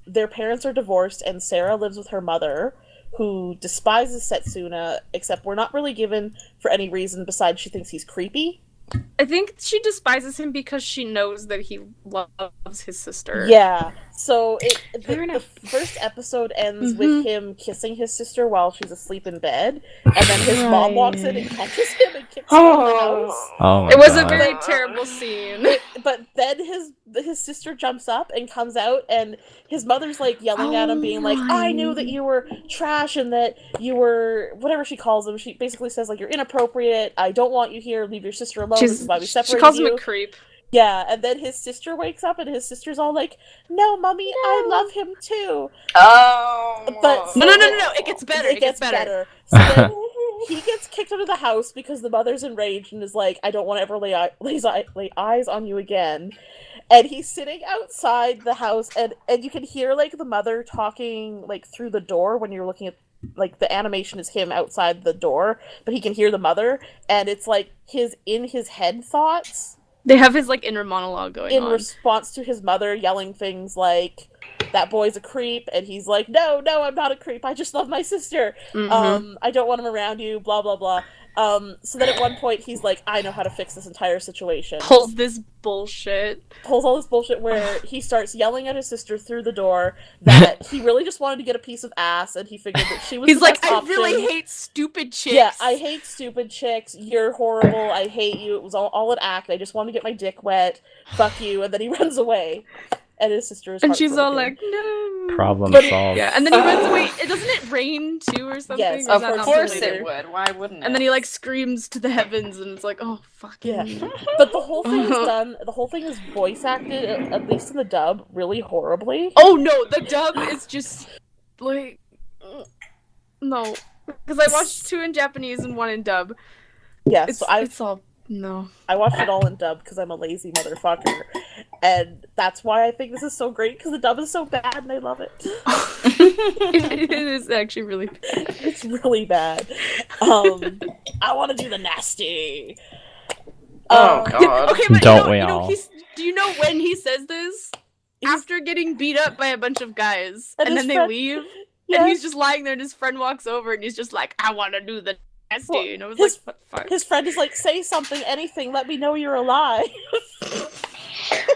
Their parents are divorced, and Sarah lives with her mother, who despises Setsuna, except we're not really given for any reason besides she thinks he's creepy. I think she despises him because she knows that he loves his sister. Yeah, so the enough. first episode ends with him kissing his sister while she's asleep in bed, and then his mom walks in and catches him and kicks him out of the house. Oh my It was God. a very terrible scene. But then his sister jumps up and comes out, and his mother's like yelling at him, being like, I knew that you were trash and that you were whatever she calls him. She basically says like, you're inappropriate, I don't want you here, leave your sister alone, this is why we separated you. She calls him a creep. Yeah, and then his sister wakes up and his sister's all like, no, mommy, I love him too. Oh. But No, it gets better. It gets better. So then he gets kicked out of the house because the mother's enraged and is like, I don't want to ever lay eyes on you again. And he's sitting outside the house, and you can hear like the mother talking like through the door when you're looking at like the animation is him outside the door, but he can hear the mother, and it's like his in his head thoughts. They have his like inner monologue going on. In response to his mother yelling things like, that boy's a creep, and he's like, no, I'm not a creep, I just love my sister. I don't want him around you, blah, blah, blah. So then at one point he's like, I know how to fix this entire situation. Pulls all this bullshit where he starts yelling at his sister through the door that he really just wanted to get a piece of ass, and he figured that she was He's the like, best I option. really hate stupid chicks. Yeah, I hate stupid chicks. You're horrible. I hate you. It was all an act. I just wanted to get my dick wet. Fuck you. And then he runs away. And his sister is and she's all heartbroken. like, no. Problem solved. Yeah, and then he runs away. Doesn't it rain too or something? Yes, Or is Of that not course later? it would. Why wouldn't it? And then he like screams to the heavens, and it's like, oh fucking. Yeah. But the whole thing is done. The whole thing is voice acted, at least in the dub, really horribly. Oh no, the dub is just like no, because I watched 2 in Japanese and 1 in dub. Yeah, It's all no. I watched it all in dub because I'm a lazy motherfucker, and that's why I think this is so great, because the dub is so bad and I love it. It is actually really bad. It's really bad. I want to do the nasty. Oh god. Okay, but Don't we all? Do you know when he says this? After getting beat up by a bunch of guys, And and his then friend- they leave, Yeah. and he's just lying there, and his friend walks over, and he's just like, "I want to do the nasty," Well, and I was his- like, "What the fuck?" His friend is like, say something, anything, let me know you're alive.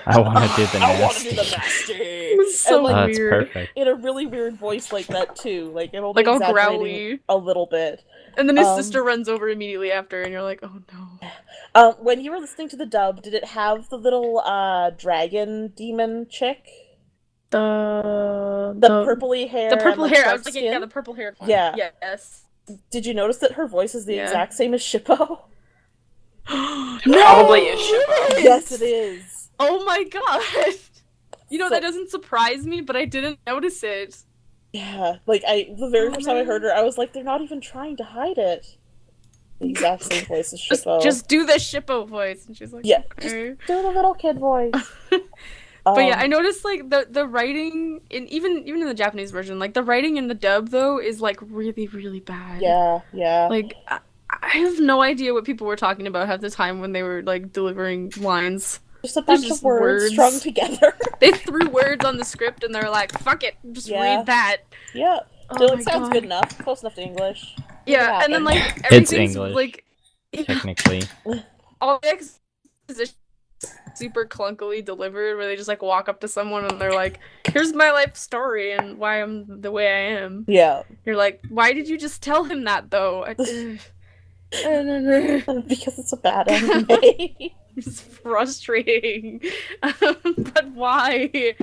I want to do the I want to nasty. do the nasty. It was so And, like, Oh, that's weird. perfect. in a really weird voice like that too. Like I'm only Like all exaggerating growly. a little bit. And then his Um, sister runs over immediately after, and you're like, "Oh no!" When you were listening to the dub, did it have the little dragon demon chick? The Purpley hair. the purple and, like, hair. I dark was thinking, skin? yeah, the purple hair. Yeah. Yes. Did you notice that her voice is the Yeah. exact same as Shippo? Probably is Shippo. Yes, it is. Oh my god! You know, So- that doesn't surprise me, but I didn't notice it. Yeah, like the very first time I heard her, I was like, they're not even trying to hide it. The exact same voice as Shippo. Just do the Shippo voice, and she's like, Yeah, okay. do the little kid voice. But yeah, I noticed like the writing in even in the Japanese version, like the writing in the dub though is like really really bad. Yeah. Like I have no idea what people were talking about half the time when they were like delivering lines. Just a bunch just of words words. strung together. They threw words on the script and they're like, "Fuck it, just Yeah. read that." Yeah. Oh Dylan my sounds God. good enough. Close enough to English. Yeah, and then like It's everything's English. like Technically. all the exposition super clunkily delivered, where they just like walk up to someone and they're like, "Here's my life story and why I'm the way I am." Yeah. You're like, "Why did you just tell him that though?" Because it's a bad anime. It's frustrating. But why?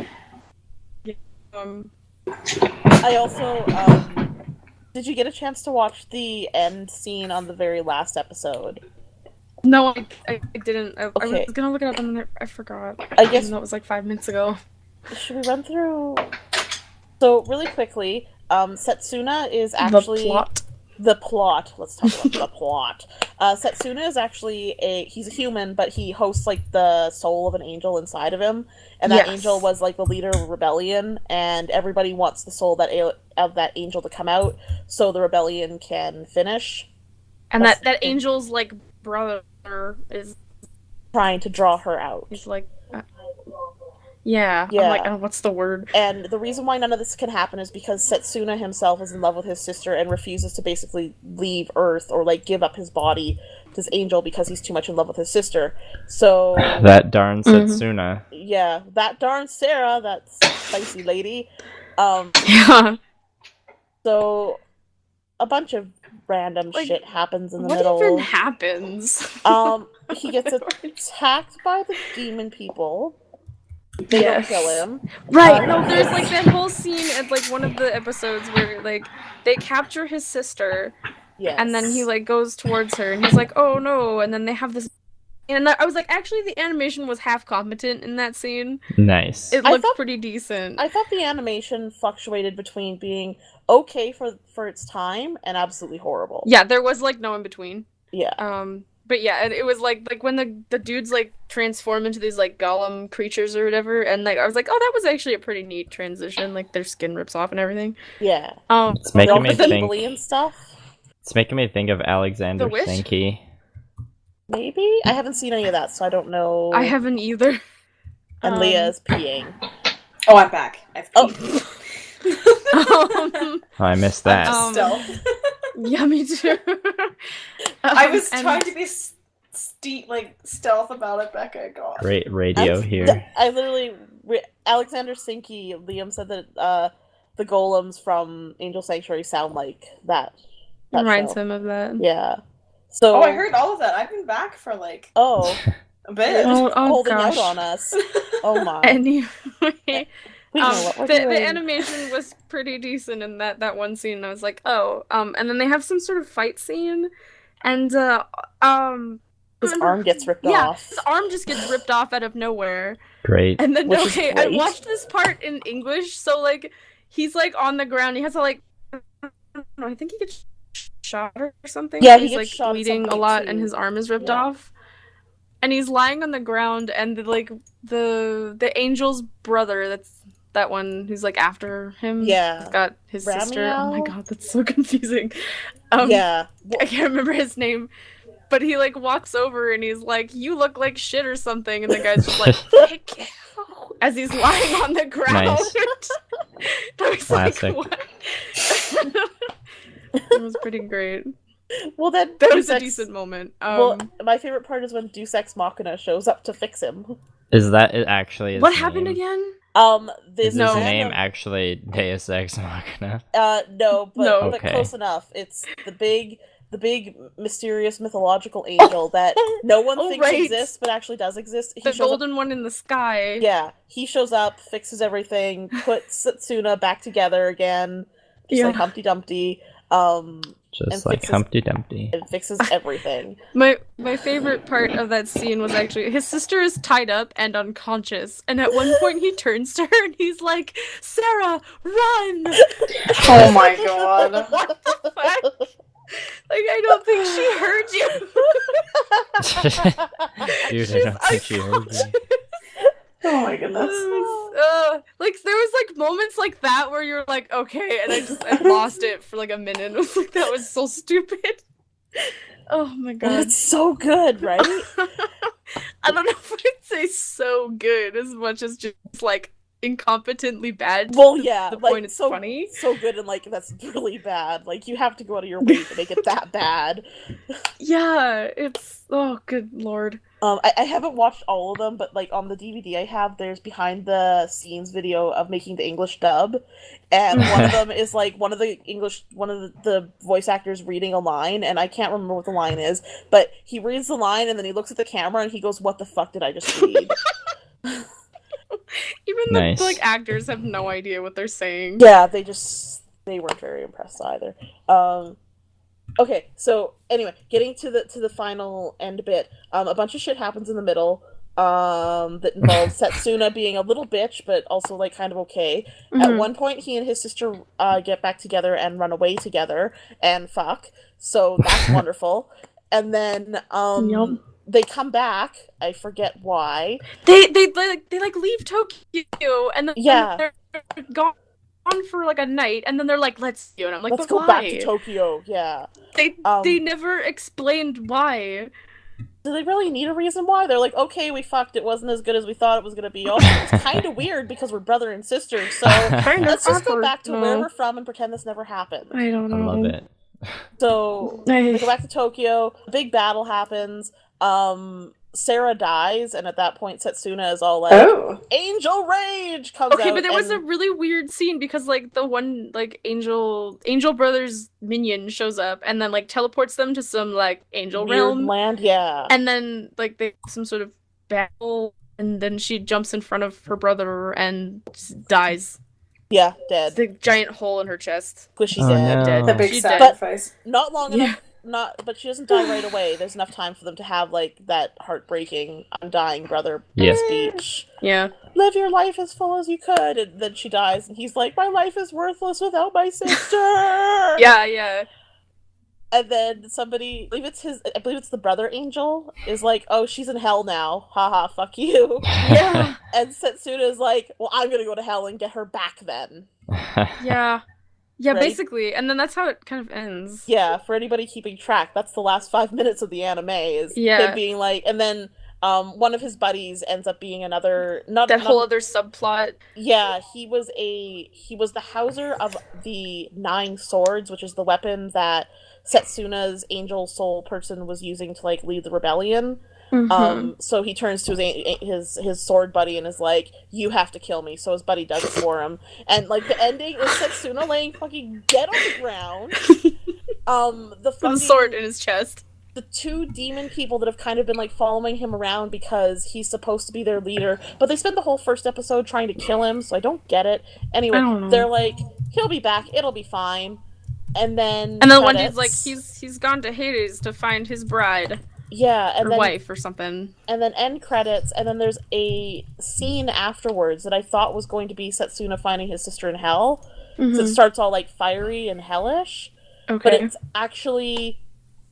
I also, did you get a chance to watch the end scene on the very last episode? No, I didn't. I Okay. was gonna look it up and then I forgot. I guess- Even though it was like 5 minutes ago. Should we run through? So, really quickly, Setsuna is actually the plot. Let's talk about the plot. Setsuna is actually he's a human, but he hosts like the soul of an angel inside of him, and that angel was like the leader of a rebellion, and everybody wants the soul of that angel to come out so the rebellion can finish. And that angel's like brother is trying to draw her out. He's like, yeah. I'm like, oh, what's the word? And the reason why none of this can happen is because Setsuna himself is in love with his sister and refuses to basically leave Earth or like give up his body to this angel because he's too much in love with his sister. So that darn Setsuna. Yeah, that darn Sarah, that spicy lady. Yeah. So a bunch of random shit happens in the middle. What even happens? He gets attacked by the demon people. They don't kill him. Right, no, there's like that whole scene at like one of the episodes where like they capture his sister. Yes. And then he like goes towards her and he's like, oh no, and then they have this, and I was like, actually the animation was half competent in that scene. Nice. It looked pretty decent. I thought the animation fluctuated between being okay for its time and absolutely horrible. Yeah, there was like no in between. Yeah. But yeah, and it was like when the dudes like transform into these like golem creatures or whatever, and like I was like, oh, that was actually a pretty neat transition. Like their skin rips off and everything. Yeah. It's making me think. And stuff. It's making me think of Alexander Stinky. Maybe I haven't seen any of that, so I don't know. I haven't either. And Leah is peeing. Oh, I'm back. I missed that. Stealth. Yeah, me too. I was trying to be stealth about it, Becca. God. Great radio here. I literally Alexander Stinky. Liam said that the golems from Angel Sanctuary sound like that. Reminds him of that. Yeah. So. Oh, I heard all of that. I've been back for like. Oh. A bit. Holding out on us. Oh my. Anyway. The animation was pretty decent in that one scene, and I was like, oh, and then they have some sort of fight scene, and his arm gets ripped off. Yeah, his arm just gets ripped off out of nowhere. Great. And then I watched this part in English, so like he's like on the ground, he has to like, I think he gets shot or something. Yeah, he's like bleeding a lot, and his arm is ripped off. And he's lying on the ground, and the angel's brother, that's that one who's like after him. Yeah. He's got his sister. Oh my god, that's so confusing. Yeah. I can't remember his name. But he like walks over and he's like, you look like shit or something, and the guy's just like, thank you, as he's lying on the ground. Nice. I was Classic. like, what? It was pretty great. Well, that was a decent moment. Well, my favorite part is when Deus Ex Machina shows up to fix him. Is that it actually? What happened again? Is his name actually Deus Ex Machina? No, but okay. Close enough. It's the big mysterious mythological angel that no one thinks exists, but actually does exist. The golden one in the sky. Yeah, he shows up, fixes everything, puts Setsuna back together again, just like Humpty Dumpty. Just like Humpty Dumpty. It fixes everything. My favorite part of that scene was actually his sister is tied up and unconscious, and at one point he turns to her and he's like, "Sarah, run!" Oh my god! What the fuck? Like, I don't think she heard you. Dude, I don't think she heard you. Oh my goodness. Like there was like moments like that where you're like, okay, and I lost it for like a minute. I was like, that was so stupid. Oh my god. It's so good, right? I don't know if I'd say so good as much as just like incompetently bad. Well, yeah, the like, point it's funny. So good, and like that's really bad. Like you have to go out of your way to make it that bad. Yeah, it's good lord. I haven't watched all of them, but like on the DVD I have, there's behind the scenes video of making the English dub, and one of them is like one of the voice actors reading a line, and I can't remember what the line is, but he reads the line and then he looks at the camera and he goes, "What the fuck did I just read?" Even the like actors have no idea what they're saying. Yeah, they weren't very impressed either. Okay, so anyway, getting to the final end bit, a bunch of shit happens in the middle. that involves Setsuna being a little bitch, but also like kind of okay. At one point, he and his sister get back together and run away together and fuck. So that's wonderful. And then they come back. I forget why. They like leave Tokyo and then they're gone for like a night, and then they're like, let's go. And I'm like, let's go why? back to Tokyo. Yeah. They never explained why. Do they really need a reason why? They're like, okay, we fucked. It wasn't as good as we thought it was going to be. Also, it's kind of weird because we're brother and sister. So let's just go back to where we're from and pretend this never happened. I don't know. I love it. So they go back to Tokyo. A big battle happens. Sarah dies, and at that point, Setsuna is all like, "Angel Rage" comes out. Okay, but there was a really weird scene because like the one like Angel Brothers minion shows up and then like teleports them to some like Angel realm land, yeah. And then like they have some sort of battle, and then she jumps in front of her brother and dies. Yeah, dead. The giant hole in her chest. Squishy dead. No. Dead. The big She's sacrifice. But not long enough. But she doesn't die right away. There's enough time for them to have like that heartbreaking undying brother speech. Yeah. Live your life as full as you could, and then she dies, and he's like, my life is worthless without my sister. Yeah. And then somebody, I believe it's the brother Angel, is like, oh, she's in hell now. Haha, fuck you. Yeah. And Setsuna is like, well, I'm gonna go to hell and get her back then. Yeah. Yeah, Right? Basically, and then that's how it kind of ends. Yeah, for anybody keeping track, that's the last 5 minutes of the anime, is him being like, and then one of his buddies ends up being whole other subplot. Yeah, he was the houser of the 9 swords, which is the weapon that Setsuna's angel soul person was using to like lead the rebellion. So he turns to his sword buddy and is like, you have to kill me. So his buddy does it for him. And like the ending is Setsuna laying fucking dead on the ground. With a sword in his chest. The 2 demon people that have kind of been like following him around because he's supposed to be their leader, but they spend the whole first episode trying to kill him, so I don't get it. Anyway, they're like, he'll be back, it'll be fine. And then one dude's like, he's gone to Hades to find his bride. Yeah, and or then wife or something. And then end credits, and then there's a scene afterwards that I thought was going to be Setsuna finding his sister in hell. So it starts all like fiery and hellish. Okay. But it's actually,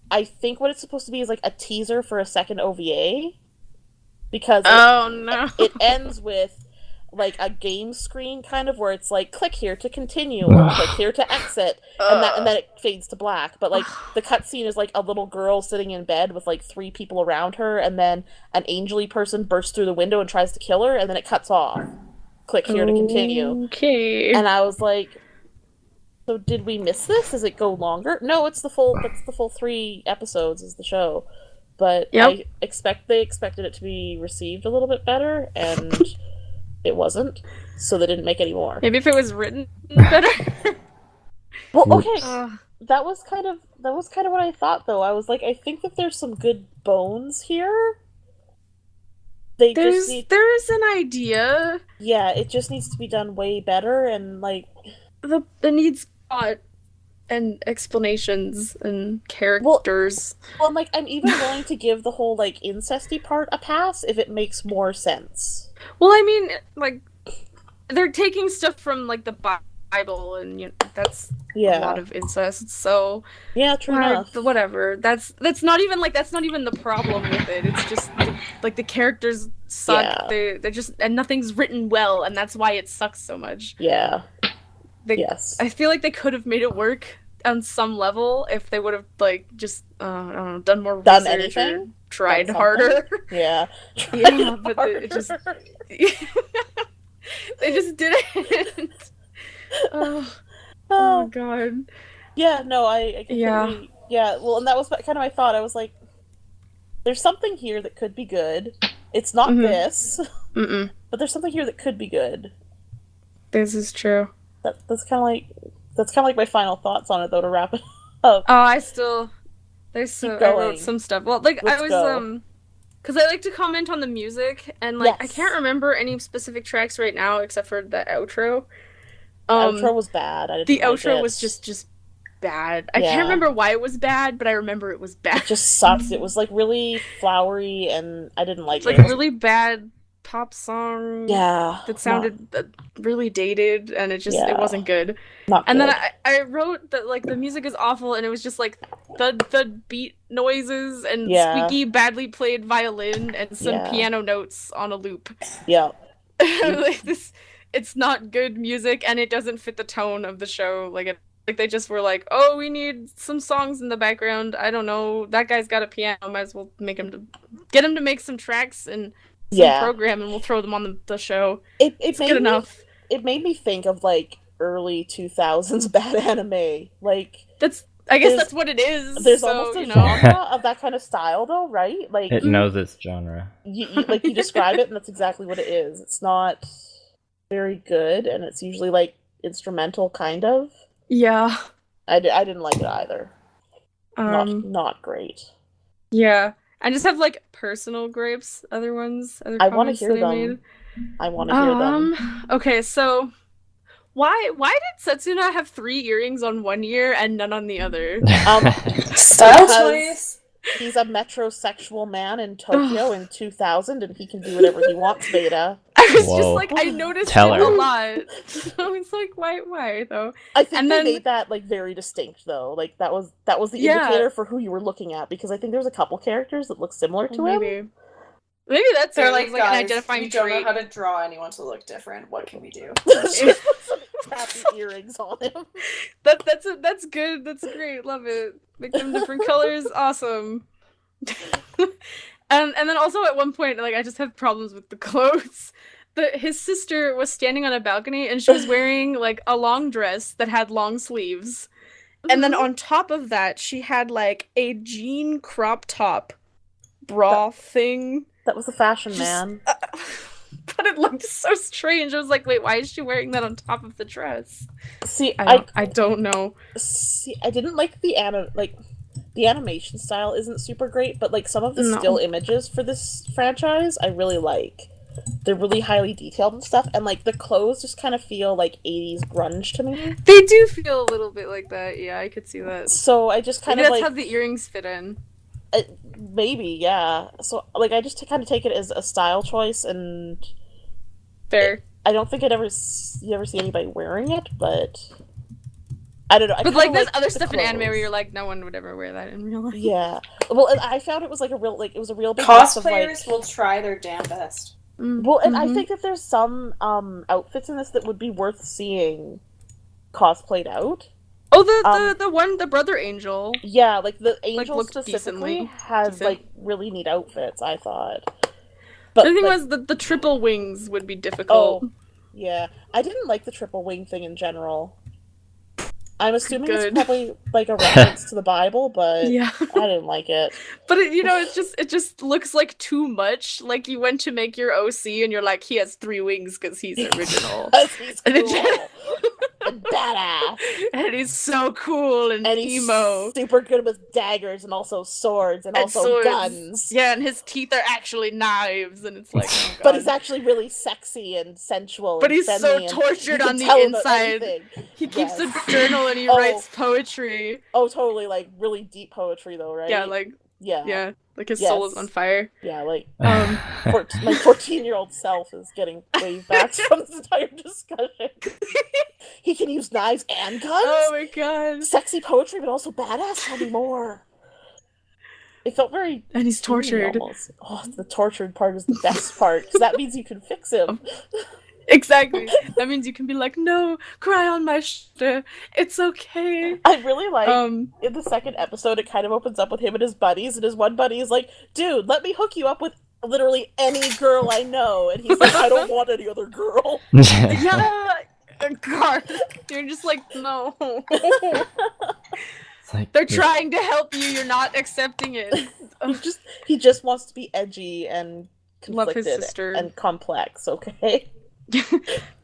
I think what it's supposed to be is like a teaser for a second OVA. Because it ends with like a game screen kind of where it's like click here to continue or click here to exit, and then it fades to black. But like the cutscene is like a little girl sitting in bed with like 3 people around her, and then an angel-y person bursts through the window and tries to kill her, and then it cuts off. Click here to continue. Okay. And I was like, so did we miss this? Does it go longer? No, it's the full 3 episodes is the show. But they expected it to be received a little bit better, and it wasn't, so they didn't make any more. Maybe if it was written better. Well, okay, that was kind of what I thought, though. I was like, I think that there's some good bones here. There's an idea. Yeah, it just needs to be done way better, and like the needs thought and explanations and characters. Well, like I'm even willing to give the whole like incesty part a pass if it makes more sense. Well, I mean, like, they're taking stuff from, like, the Bible, and, you know, that's a lot of incest, so... Yeah, true enough. Whatever. That's not even the problem with it. It's just, like, the characters suck. Yeah. They're just... And nothing's written well, and that's why it sucks so much. Yeah. Yes. I feel like they could have made it work on some level if they would have, like, just, I don't know, done more research anything? Or tried harder. Yeah. But it just... they just didn't. Oh god. Yeah, no, I completely... Yeah, well, and that was kind of my thought. I was like, there's something here that could be good. It's not this. But there's something here that could be good. This is true. That's kind of like my final thoughts on it, though, to wrap it up. Oh, I wrote some stuff. Well, like, Let's go. Because I like to comment on the music, and, like, I can't remember any specific tracks right now except for the outro. The outro was bad. The outro was just bad. I Yeah. can't remember why it was bad, but I remember it was bad. It just sucks. It was like really flowery, and I didn't like It's like it. a really bad pop song. Yeah. That sounded really dated, and it Yeah. wasn't good. Not And good. then I wrote that like the music is awful, and it was just like thud beat noises and Yeah. squeaky badly played violin and some Yeah. piano notes on a loop. Yeah. Like this, it's not good music, and it doesn't fit the tone of the show. Like they just were like, oh, we need some songs in the background. I don't know. That guy's got a piano. Might as well get him to make some tracks and some program, and we'll throw them on the show. It's good enough. It made me think of like early 2000s bad anime. Like I guess that's what it is. There's almost a genre of that kind of style, though, right? Like it knows its genre. You describe it, and that's exactly what it is. It's not very good, and it's usually like instrumental, kind of. Yeah. I didn't like it either. Not great. Yeah. I just have like personal gripes. Other I want to hear them. I want to hear them. Okay, so why did Setsuna have 3 earrings on one ear and none on the other? Style choice. He's a metrosexual man in Tokyo in 2000, and he can do whatever he wants, Veda. I was just like, I noticed it a lot. So it's like, why though? I think they made that like very distinct though. Like that was the indicator for who you were looking at, because I think there's a couple characters that look similar to him. Maybe that's they're like, an guys, identifying we don't trait. know how to draw anyone to look different. What can we do? Some happy earrings on him. That's good. That's great. Love it. Make them different colors. Awesome. And then also at one point, like I just have problems with the clothes. His sister was standing on a balcony and she was wearing like a long dress that had long sleeves. And then on top of that, she had like a jean crop top bra thing. That was a fashion, man. But it looked so strange. I was like, wait, why is she wearing that on top of the dress? See, I don't know. See, I didn't like the animation style isn't super great, but like some of the still images for this franchise I really like. They're really highly detailed and stuff, and like the clothes just kind of feel like 80s grunge to me. They do feel a little bit like that. Yeah, I could see that. So I just kind of that's like how the earrings fit in. Maybe, yeah. So like I just kind of take it as a style choice, and fair. I don't think you ever see anybody wearing it, but I don't know. But like there's other stuff in anime where you're like, no one would ever wear that in real life. Yeah. Well, and I found it was like a real big cosplayers will try their damn best. Well, and I think that there's some outfits in this that would be worth seeing cosplayed out. Oh, the brother angel. Yeah, like the angel looked specifically has like really neat outfits, I thought. But the thing was the triple wings would be difficult. Oh, yeah. I didn't like the triple wing thing in general. I'm assuming it's probably like a reference to the Bible, but yeah. I didn't like it. But it just looks like too much. Like you went to make your OC and you're like, he has 3 wings because he's original. He's cool. And badass. And he's so cool and emo. He's super good with daggers and also swords and also swords. guns. Yeah, and his teeth are actually knives, and it's like, oh God. But he's actually really sexy and sensual. But he's so tortured on the inside. He keeps a journal and he writes poetry. Oh, totally, like really deep poetry though, right? Yeah, like like his soul is on fire. Yeah, like my 14-year-old self is getting wave backs from this entire discussion. He can use knives and guns? Oh my God. Sexy poetry, but also badass? Tell me more. It felt very... And he's tortured. Almost. Oh, the tortured part is the best part, because that means you can fix him. Exactly. That means you can be like, no, cry on my shoulder. It's okay. I really like, in the second episode, it kind of opens up with him and his buddies, and his one buddy is like, dude, let me hook you up with literally any girl I know. And he's like, I don't want any other girl. Yeah. God. You're just like, no. Like, they're trying to help you. You're not accepting it. He just wants to be edgy and conflicted. Love his sister. And complex, okay?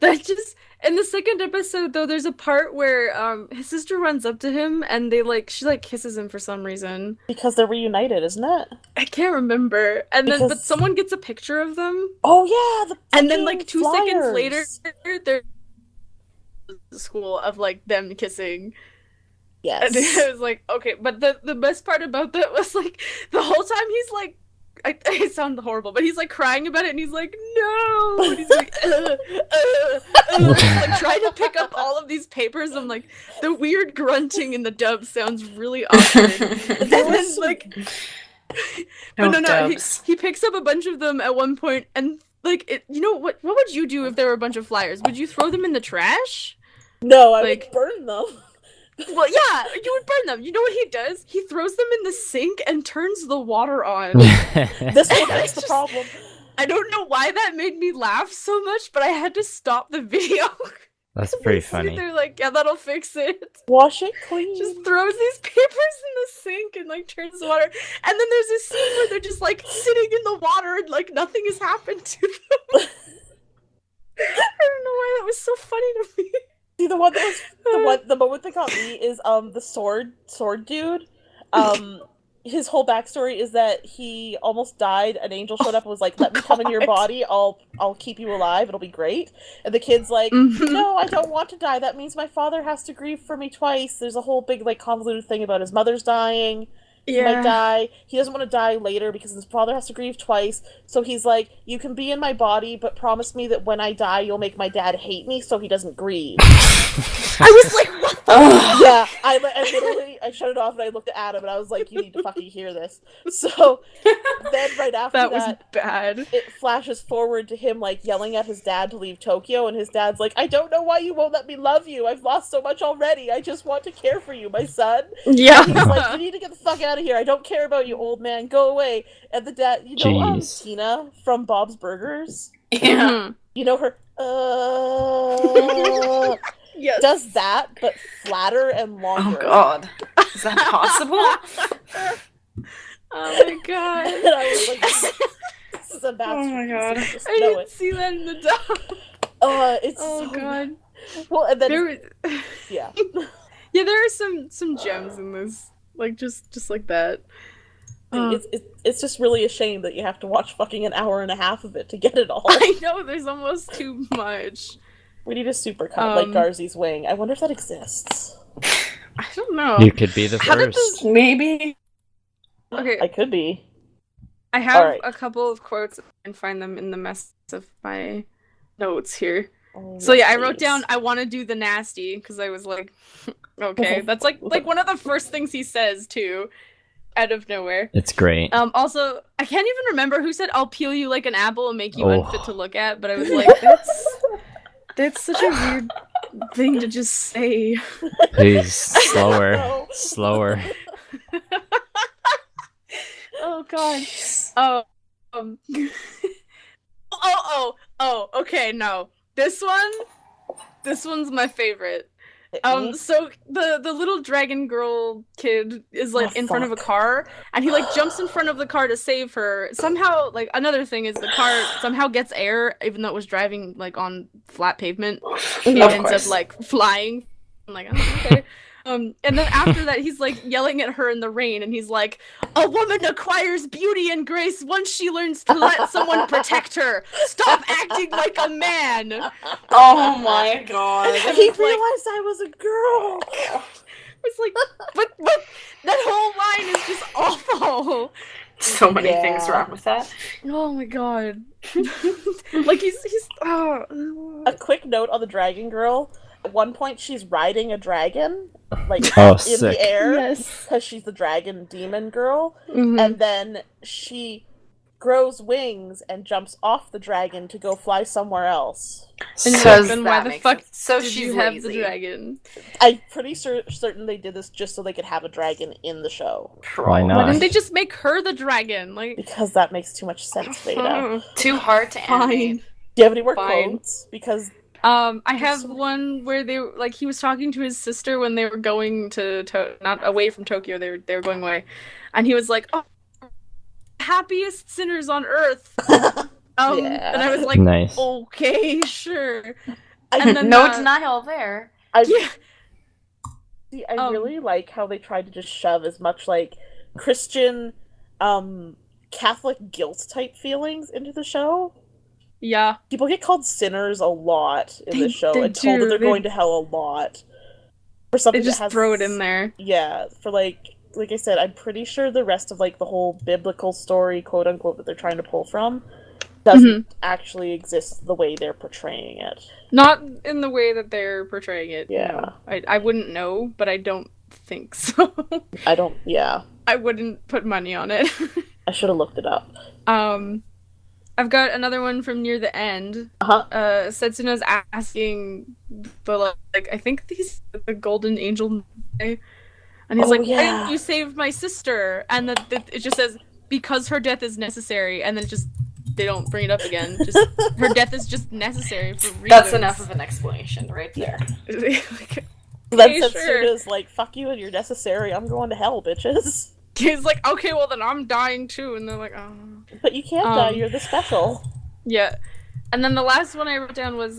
That just in the second episode though, there's a part where his sister runs up to him and she kisses him for some reason. Because they're reunited, isn't it? I can't remember. And then but someone gets a picture of them. Oh yeah, and then like 2 seconds later they're the school of like them kissing. Yes. And I was like, okay, but the best part about that was like the whole time he's like, I sound horrible, but he's like crying about it, and he's like, no, and he's like, like trying to pick up all of these papers. I'm like, the weird grunting in the dub sounds really awkward. And then like, but no, he picks up a bunch of them at one point, and like, you know what would you do if there were a bunch of flyers? Would you throw them in the trash? No, I would burn them. Well, yeah, you would burn them. You know what he does? He throws them in the sink and turns the water on. This will fix the problem. I don't know why that made me laugh so much, but I had to stop the video. That's pretty funny. They're like, yeah, that'll fix it. Wash it clean. Just throws these papers in the sink and like turns the water. And then there's this scene where they're just like sitting in the water and like nothing has happened to them. I don't know why that was so funny to me. See, the moment that got me is the sword dude. His whole backstory is that he almost died. An angel showed up and was like, "Let me come in your body. I'll keep you alive. It'll be great." And the kid's like, "No, I don't want to die. That means my father has to grieve for me twice." There's a whole big like convoluted thing about his mother's dying. He might die. He doesn't want to die later because his father has to grieve twice. So he's like, "You can be in my body, but promise me that when I die, you'll make my dad hate me so he doesn't grieve." I was like, what the Yeah, I shut it off and I looked at Adam and I was like, you need to fucking hear this. So then right after that was bad. It flashes forward to him like yelling at his dad to leave Tokyo, and his dad's like, "I don't know why you won't let me love you. I've lost so much already. I just want to care for you, my son." Yeah. And he's like, "You need to get the fuck out of here. I don't care about you, old man. Go away." And the dad, Tina from Bob's Burgers? Yeah. You know her, Yes. does that, but flatter and longer. Oh god. Is that possible? Oh my god. And I was like, this is a masterpiece. Oh my god. Just I know didn't it. see that in the dub. It's Oh so god. Well, and then There yeah. Yeah, there are some gems in this. Like just like that. It's just really a shame that you have to watch fucking an hour and a half of it to get it all. I know, there's almost too much. We need a supercut like Garzy's Wing. I wonder if that exists. I don't know. You could be the first. Maybe. Okay, I could be. I have Alright. a couple of quotes and find them in the mess of my notes here. Oh, So yeah, I yes, wrote please. down I want to do the nasty because I was like, okay, that's like one of the first things he says too, out of nowhere. It's great. Also, I can't even remember who said I'll peel you like an apple and make you Oh. unfit to look at, but I was like, that's such a weird thing to just say. Please, slower. No. Slower. Oh god. Oh. Okay, no. This one's my favorite. So the little dragon girl kid is like in front of a car, and he like jumps in front of the car to save her. Somehow, like another thing is the car somehow gets air, even though it was driving like on flat pavement. It ends up like flying. I'm like, oh, okay. And then after that, he's like yelling at her in the rain, and he's like, "A woman acquires beauty and grace once she learns to let someone protect her. Stop acting like a man." Oh my god. He realized I was a girl. It's like, but that whole line is just awful. So many Yeah. things wrong with that. Oh my god. Like he's A quick note on the dragon girl. At one point, she's riding a dragon, like Oh, in sick. the air, Yes. because she's the dragon demon girl. Mhm. And then she grows wings and jumps off the dragon to go fly somewhere else. And So then that why the makes fuck sense. So did she's you have lazy. the dragon? I'm pretty certain they did this just so they could have a dragon in the show. Why not? Why didn't they just make her the dragon? Like, Because that makes too much sense, Veda. Too hard to Fine. animate. Do you have any more Fine. quotes? Because I have one where he was talking to his sister when they were going to not away from Tokyo, they were going away, and he was like, "Oh, happiest sinners on earth." Yeah. And I was like, Nice. "Okay, sure." I, And then No denial there. I Yeah. really like how they tried to just shove as much like Christian, Catholic guilt type feelings into the show. Yeah. People get called sinners a lot in They- this show they and told do. that they're They- going to hell a lot. For something They just that has, throw it in there. Yeah, for like I said, I'm pretty sure the rest of like the whole biblical story, quote unquote, that they're trying to pull from doesn't actually exist the way they're portraying it. Not in the way that they're portraying it. Yeah. No. I wouldn't know, but I don't think so. Yeah. I wouldn't put money on it. I should have looked it up. I've got another one from near the end. Setsuna's asking the, like, I think these the golden angel, and he's like, why didn't you save my sister? And it just says, because her death is necessary, and then they don't bring it up again. Just her death is just necessary for reasons. That's enough of an explanation right there. Like, Then Setsuna's like, fuck you and you're necessary, I'm going to hell, bitches. He's like, okay, well then I'm dying too, and they're like, oh. But you can't die, you're the special. Yeah. And then the last one I wrote down was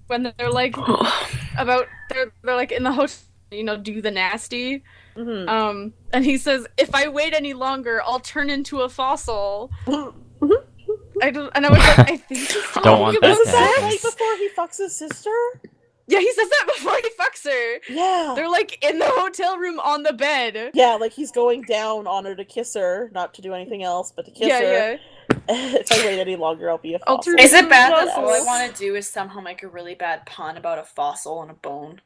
when they're like they're like in the hotel, do the nasty. And he says, if I wait any longer, I'll turn into a fossil. I was like, I think he's don't want that to happen. Right before he fucks his sister? Yeah, he says that before he fucks her. Yeah. They're like in the hotel room on the bed. Yeah, like he's going down on her to kiss her, not to do anything else, but to kiss her. Yeah. If I wait any longer, I'll be a fossil. Is it bad that all I want to do is somehow make a really bad pun about a fossil and a bone?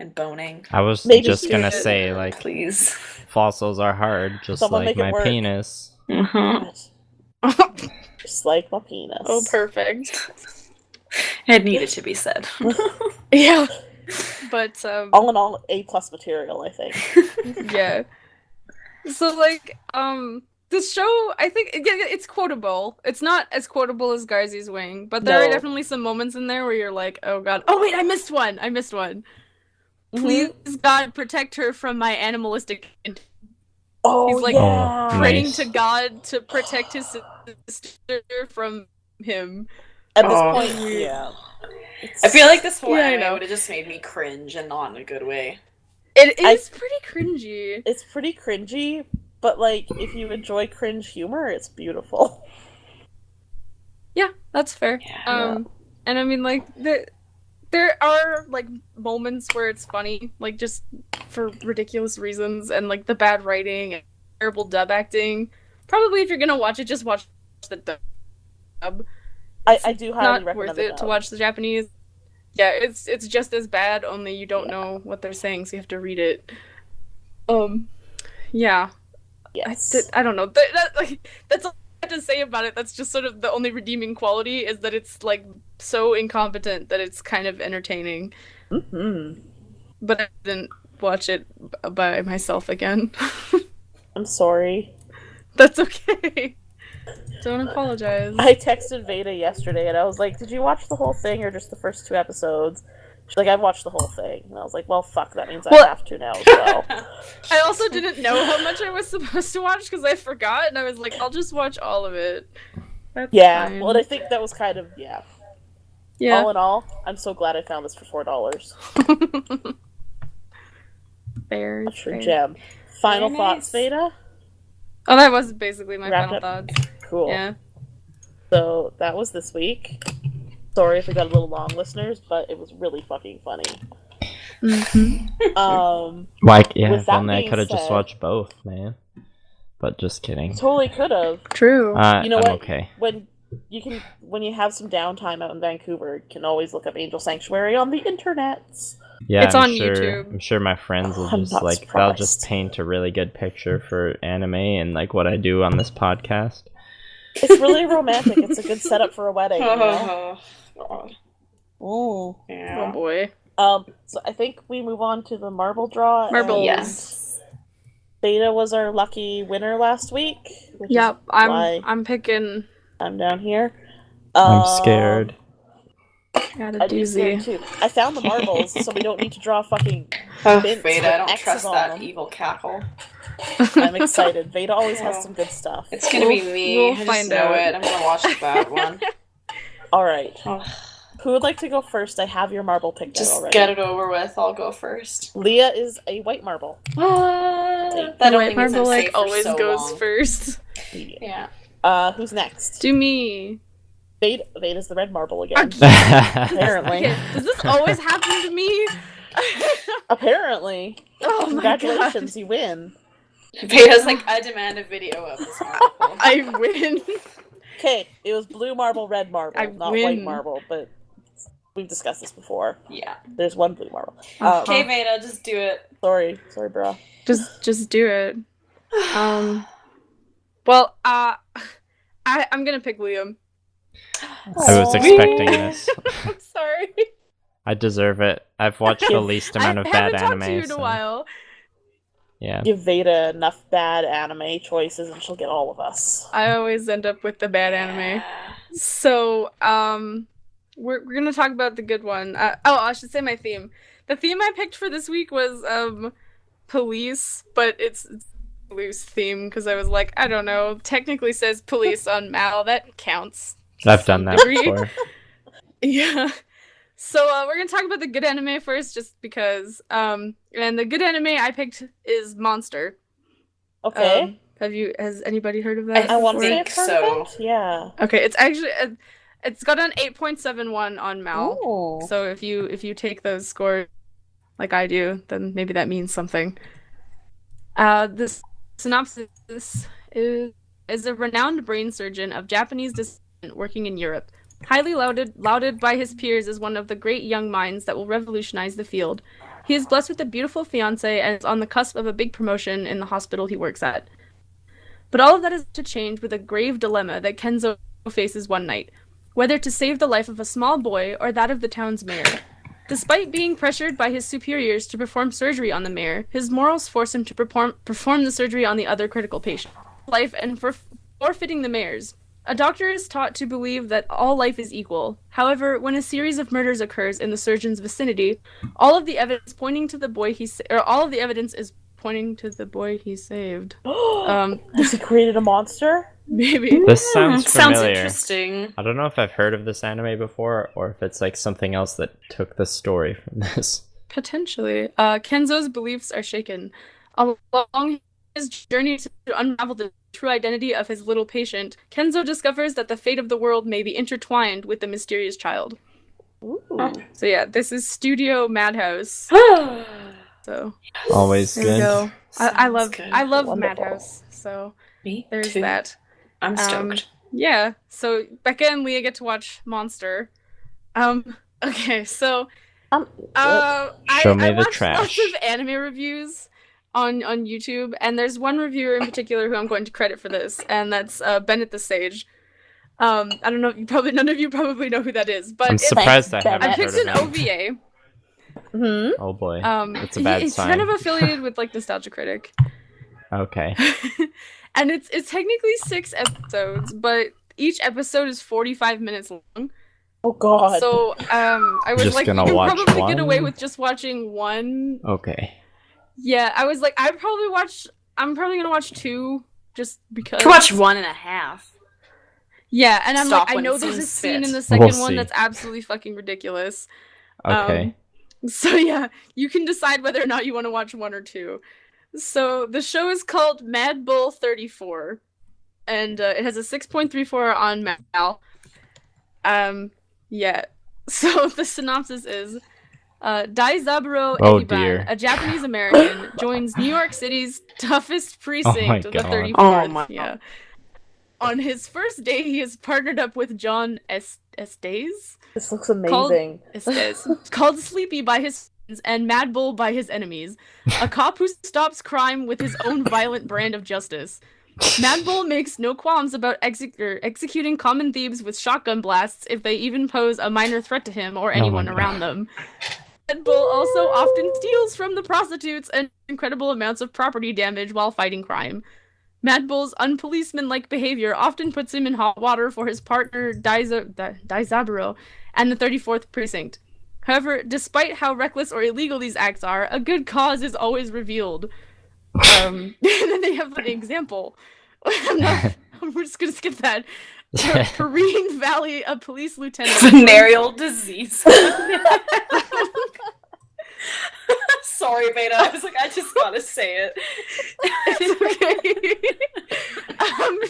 And boning. I was just gonna say, like, please. Fossils are hard, just like my penis. Just like my penis. Oh, perfect. It needed to be said. Yeah. But, all in all, A+ material, I think. Yeah. So, like, this show, I think, it's quotable. It's not as quotable as Garzy's Wing, but there are definitely some moments in there where you're like, oh god, oh wait, I missed one! Please, God, protect her from my animalistic intent. He's like praying to God to protect his sister from him. At this point, yeah. I feel like this whole anime would have just made me cringe, and not in a good way. It is pretty cringy. It's pretty cringy, but like, if you enjoy cringe humor, it's beautiful. Yeah, that's fair. And I mean, like, there are, like, moments where it's funny, like, just for ridiculous reasons, and, like, the bad writing and terrible dub acting. Probably if you're gonna watch it, just watch the dub. I do highly recommend not worth it to watch the Japanese. Yeah, it's just as bad, only you don't know what they're saying, so you have to read it. Yeah. Yes. I don't know. That's all I have to say about it. That's just sort of the only redeeming quality, is that it's, like, so incompetent that it's kind of entertaining. But I didn't watch it by myself again. I'm sorry. That's okay. Don't apologize. I texted Veda yesterday and I was like, did you watch the whole thing or just the first 2 episodes? She's like, I've watched the whole thing. And I was like, well, fuck, that means I have to now as well. I also didn't know how much I was supposed to watch because I forgot, and I was like, I'll just watch all of it. That's fine. Well, I think that was kind of, Yeah. All in all, I'm so glad I found this for $4. Fair. That's your gem. Final thoughts, Veda? Oh, that was basically my final thoughts. Cool. Yeah. So, that was this week. Sorry if we got a little long, listeners, but it was really fucking funny. Like, yeah, if only I could have just watched both, man. But just kidding. Totally could have. True. You know I'm what? Okay. When you have some downtime out in Vancouver, you can always look up Angel Sanctuary on the internet. Yeah, it's on YouTube. I'm sure my friends will just they'll just paint a really good picture for anime and like what I do on this podcast. It's really romantic. It's a good setup for a wedding. You know? Oh, yeah. Oh boy. So I think we move on to the marble draw. Marbles. Yes. Veda was our lucky winner last week. Yep, I'm picking. I'm down here. I'm scared. Got a doozy. Too. I found the marbles, so we don't need to draw fucking. Veda, I don't trust that evil cackle. I'm excited. Veda always has some good stuff. It's gonna be me. We'll I find just know out. it. I'm gonna watch the bad one. All right. Who would like to go first? I have your marble picked out already. Just get it over with. I'll go first. Leah is a white marble. That The only white means marble I'm like safe for always so goes long. first. Yeah. Who's next? Do me. Veda's the red marble again. Again. Apparently. Okay, does this always happen to me? Apparently. Oh my Congratulations, you win. Veda's like, I demand a video of this article. I win. Okay, it was blue marble, red marble, I not win. white marble, but we've discussed this before. Yeah. There's one blue marble. Okay, Veda, just do it. Sorry, bro. Just do it. Well, I'm gonna pick Liam. I was expecting this. I'm sorry. I deserve it. I've watched the least amount of bad I haven't anime. talked to you in a while. Yeah. Give Veda enough bad anime choices and she'll get all of us. I always end up with the bad anime. So, we're gonna talk about the good one. I should say my theme. The theme I picked for this week was police, but it's loose theme because I was like, I don't know. Technically says police on Mal. That counts. I've done that before. Yeah. So we're gonna talk about the good anime first, just because. And the good anime I picked is Monster. Okay. Has anybody heard of that? I want to think say so. Yeah. Okay, it's actually it's got an 8.71 on Mal. Ooh. So if you take those scores like I do, then maybe that means something. This synopsis is a renowned brain surgeon of Japanese descent working in Europe. Highly lauded by his peers as one of the great young minds that will revolutionize the field. He is blessed with a beautiful fiancée and is on the cusp of a big promotion in the hospital he works at. But all of that is to change with a grave dilemma that Kenzo faces one night, whether to save the life of a small boy or that of the town's mayor. Despite being pressured by his superiors to perform surgery on the mayor, his morals force him to perform the surgery on the other critical patient. Life and forfeiting the mayor's. A doctor is taught to believe that all life is equal. However, when a series of murders occurs in the surgeon's vicinity, all of the evidence is pointing to the boy he saved. Has he created a monster? Maybe. This sounds familiar. Sounds interesting. I don't know if I've heard of this anime before, or if it's like something else that took the story from this. Potentially. Kenzo's beliefs are shaken. Along his journey to unravel the true identity of his little patient, Kenzo discovers that the fate of the world may be intertwined with the mysterious child. Ooh. So yeah, this is Studio Madhouse. So Always there you good. go. I love Wonderful. Madhouse. So Me there's too. that. I'm stoked. Yeah. So Becca and Leah get to watch Monster. Okay, so Show me I the watched trash. lots of anime reviews on YouTube, and there's one reviewer in particular who I'm going to credit for this, and that's Bennett the Sage. I don't know. None of you probably know who that is, but I'm surprised I Thanks, haven't I heard picked of an him. OVA. Mm-hmm. Oh boy, it's a bad He's sign. kind of affiliated with like Nostalgia Critic. Okay. And it's technically 6 episodes, but each episode is 45 minutes long. Oh god. So I was Just like, you gonna can watch probably get one? away with just watching one. Okay. Yeah, I was like, I'm probably gonna watch 2 just because. To watch 1.5. Yeah, and I'm Stop like, I when know it there's a seems scene fit. in the second We'll one see. that's absolutely fucking ridiculous. Okay. So yeah, you can decide whether or not you want to watch 1 or 2. So the show is called Mad Bull 34, and it has a 6.34 on Mal. Yeah. So the synopsis is, Daizaburo Oh, Ediban, dear. a Japanese American, joins New York City's toughest precinct, the God. 34th. Oh my yeah. On his first day, he is partnered up with John Estes. This looks amazing. Called Sleepy by his friends and Mad Bull by his enemies. A cop who stops crime with his own violent brand of justice. Mad Bull makes no qualms about executing common thieves with shotgun blasts if they even pose a minor threat to him or anyone God. around them. Mad Bull also often steals from the prostitutes and incredible amounts of property damage while fighting crime. Mad Bull's unpoliceman-like behavior often puts him in hot water for his partner Daizaburo and the 34th Precinct. However, despite how reckless or illegal these acts are, a good cause is always revealed. And then they have an example. We're just gonna skip that. Perrine Valley, a police lieutenant. Venereal disease. Sorry, Veda. I was like, I just gotta say it. It's okay.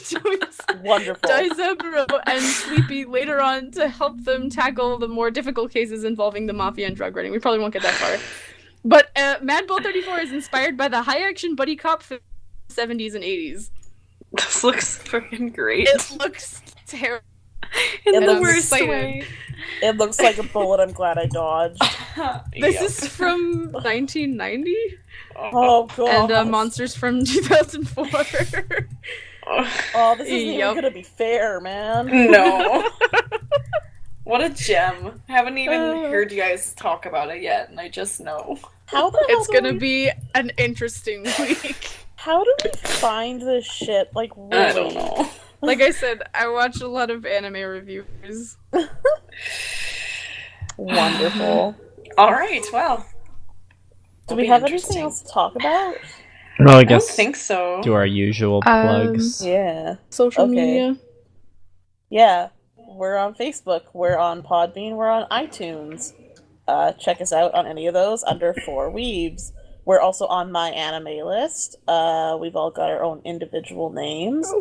joins Wonderful. Daizaburo and Sleepy later on to help them tackle the more difficult cases involving the mafia and drug running. We probably won't get that far. But Mad Bull 34 is inspired by the high-action buddy cop film of the 70s and 80s. This looks freaking great. It looks terrible. In the looks worst excited. way. It looks like a bullet I'm glad I dodged. This is from 1990, Oh god. and Monsters from 2004. Oh, this isn't even Yup. gonna be fair, man. No. What a gem. I haven't even heard you guys talk about it yet, and I just know. How the hell It's do gonna we, be an interesting week. How do we find this shit? Like, really? I don't know. Like I said, I watch a lot of anime reviews. Wonderful. Alright, well. Do we have anything else to talk about? Well, I I don't guess think so. do our usual plugs. Yeah. Social Okay. media. Yeah. We're on Facebook, we're on Podbean, we're on iTunes. Check us out on any of those under 4 Weebs. We're also on my anime list. We've all got our own individual names,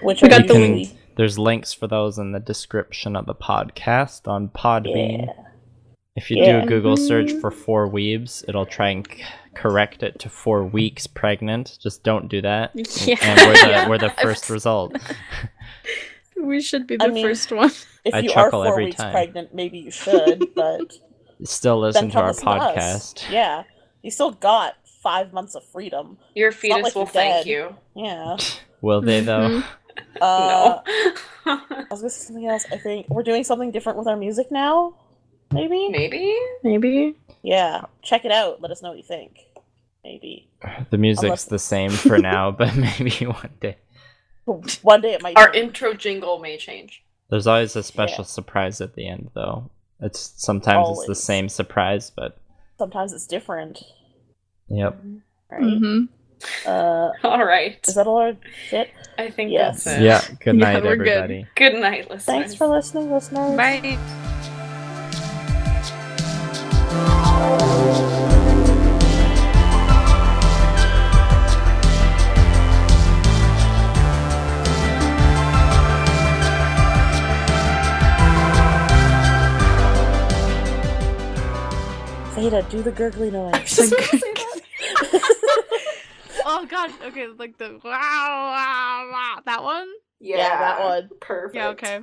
which We are got the usually... There's links for those in the description of the podcast on Podbean. Yeah. If you Yeah. do a Google search for 4 Weebs, it'll try and correct it to 4 weeks pregnant. Just don't do that. Yeah. And we're the first result. We should be I the mean- first one. If I you are chuckle 4 every weeks time. pregnant, maybe you should, but Still listen then to come our listen to us. podcast. Yeah. You still got 5 months of freedom. Your It's not fetus like will you're thank dead. you. Yeah. Will they though? Uh, No. I was gonna say something else. I think we're doing something different with our music now. Maybe? Maybe? Maybe. Yeah. Check it out. Let us know what you think. Maybe. The music's Unless- the same for now, but maybe one day. One day it might Our change. intro jingle may change. There's always a special Yeah. surprise at the end, though. It's sometimes it's the Always. same surprise, but Sometimes it's different. yep. Right? Mm-hmm. Alright. Is that all our shit? I think Yes. that's it. Yeah. Good Yeah, night, we're good. everybody. Good night, listeners. Thanks for listening, listeners. Bye. Veda, do the gurgly noise. Just gonna say that. Oh god. Okay, like the wow, wow, wow. That one. Yeah, Yeah, that one. Perfect. Yeah. Okay.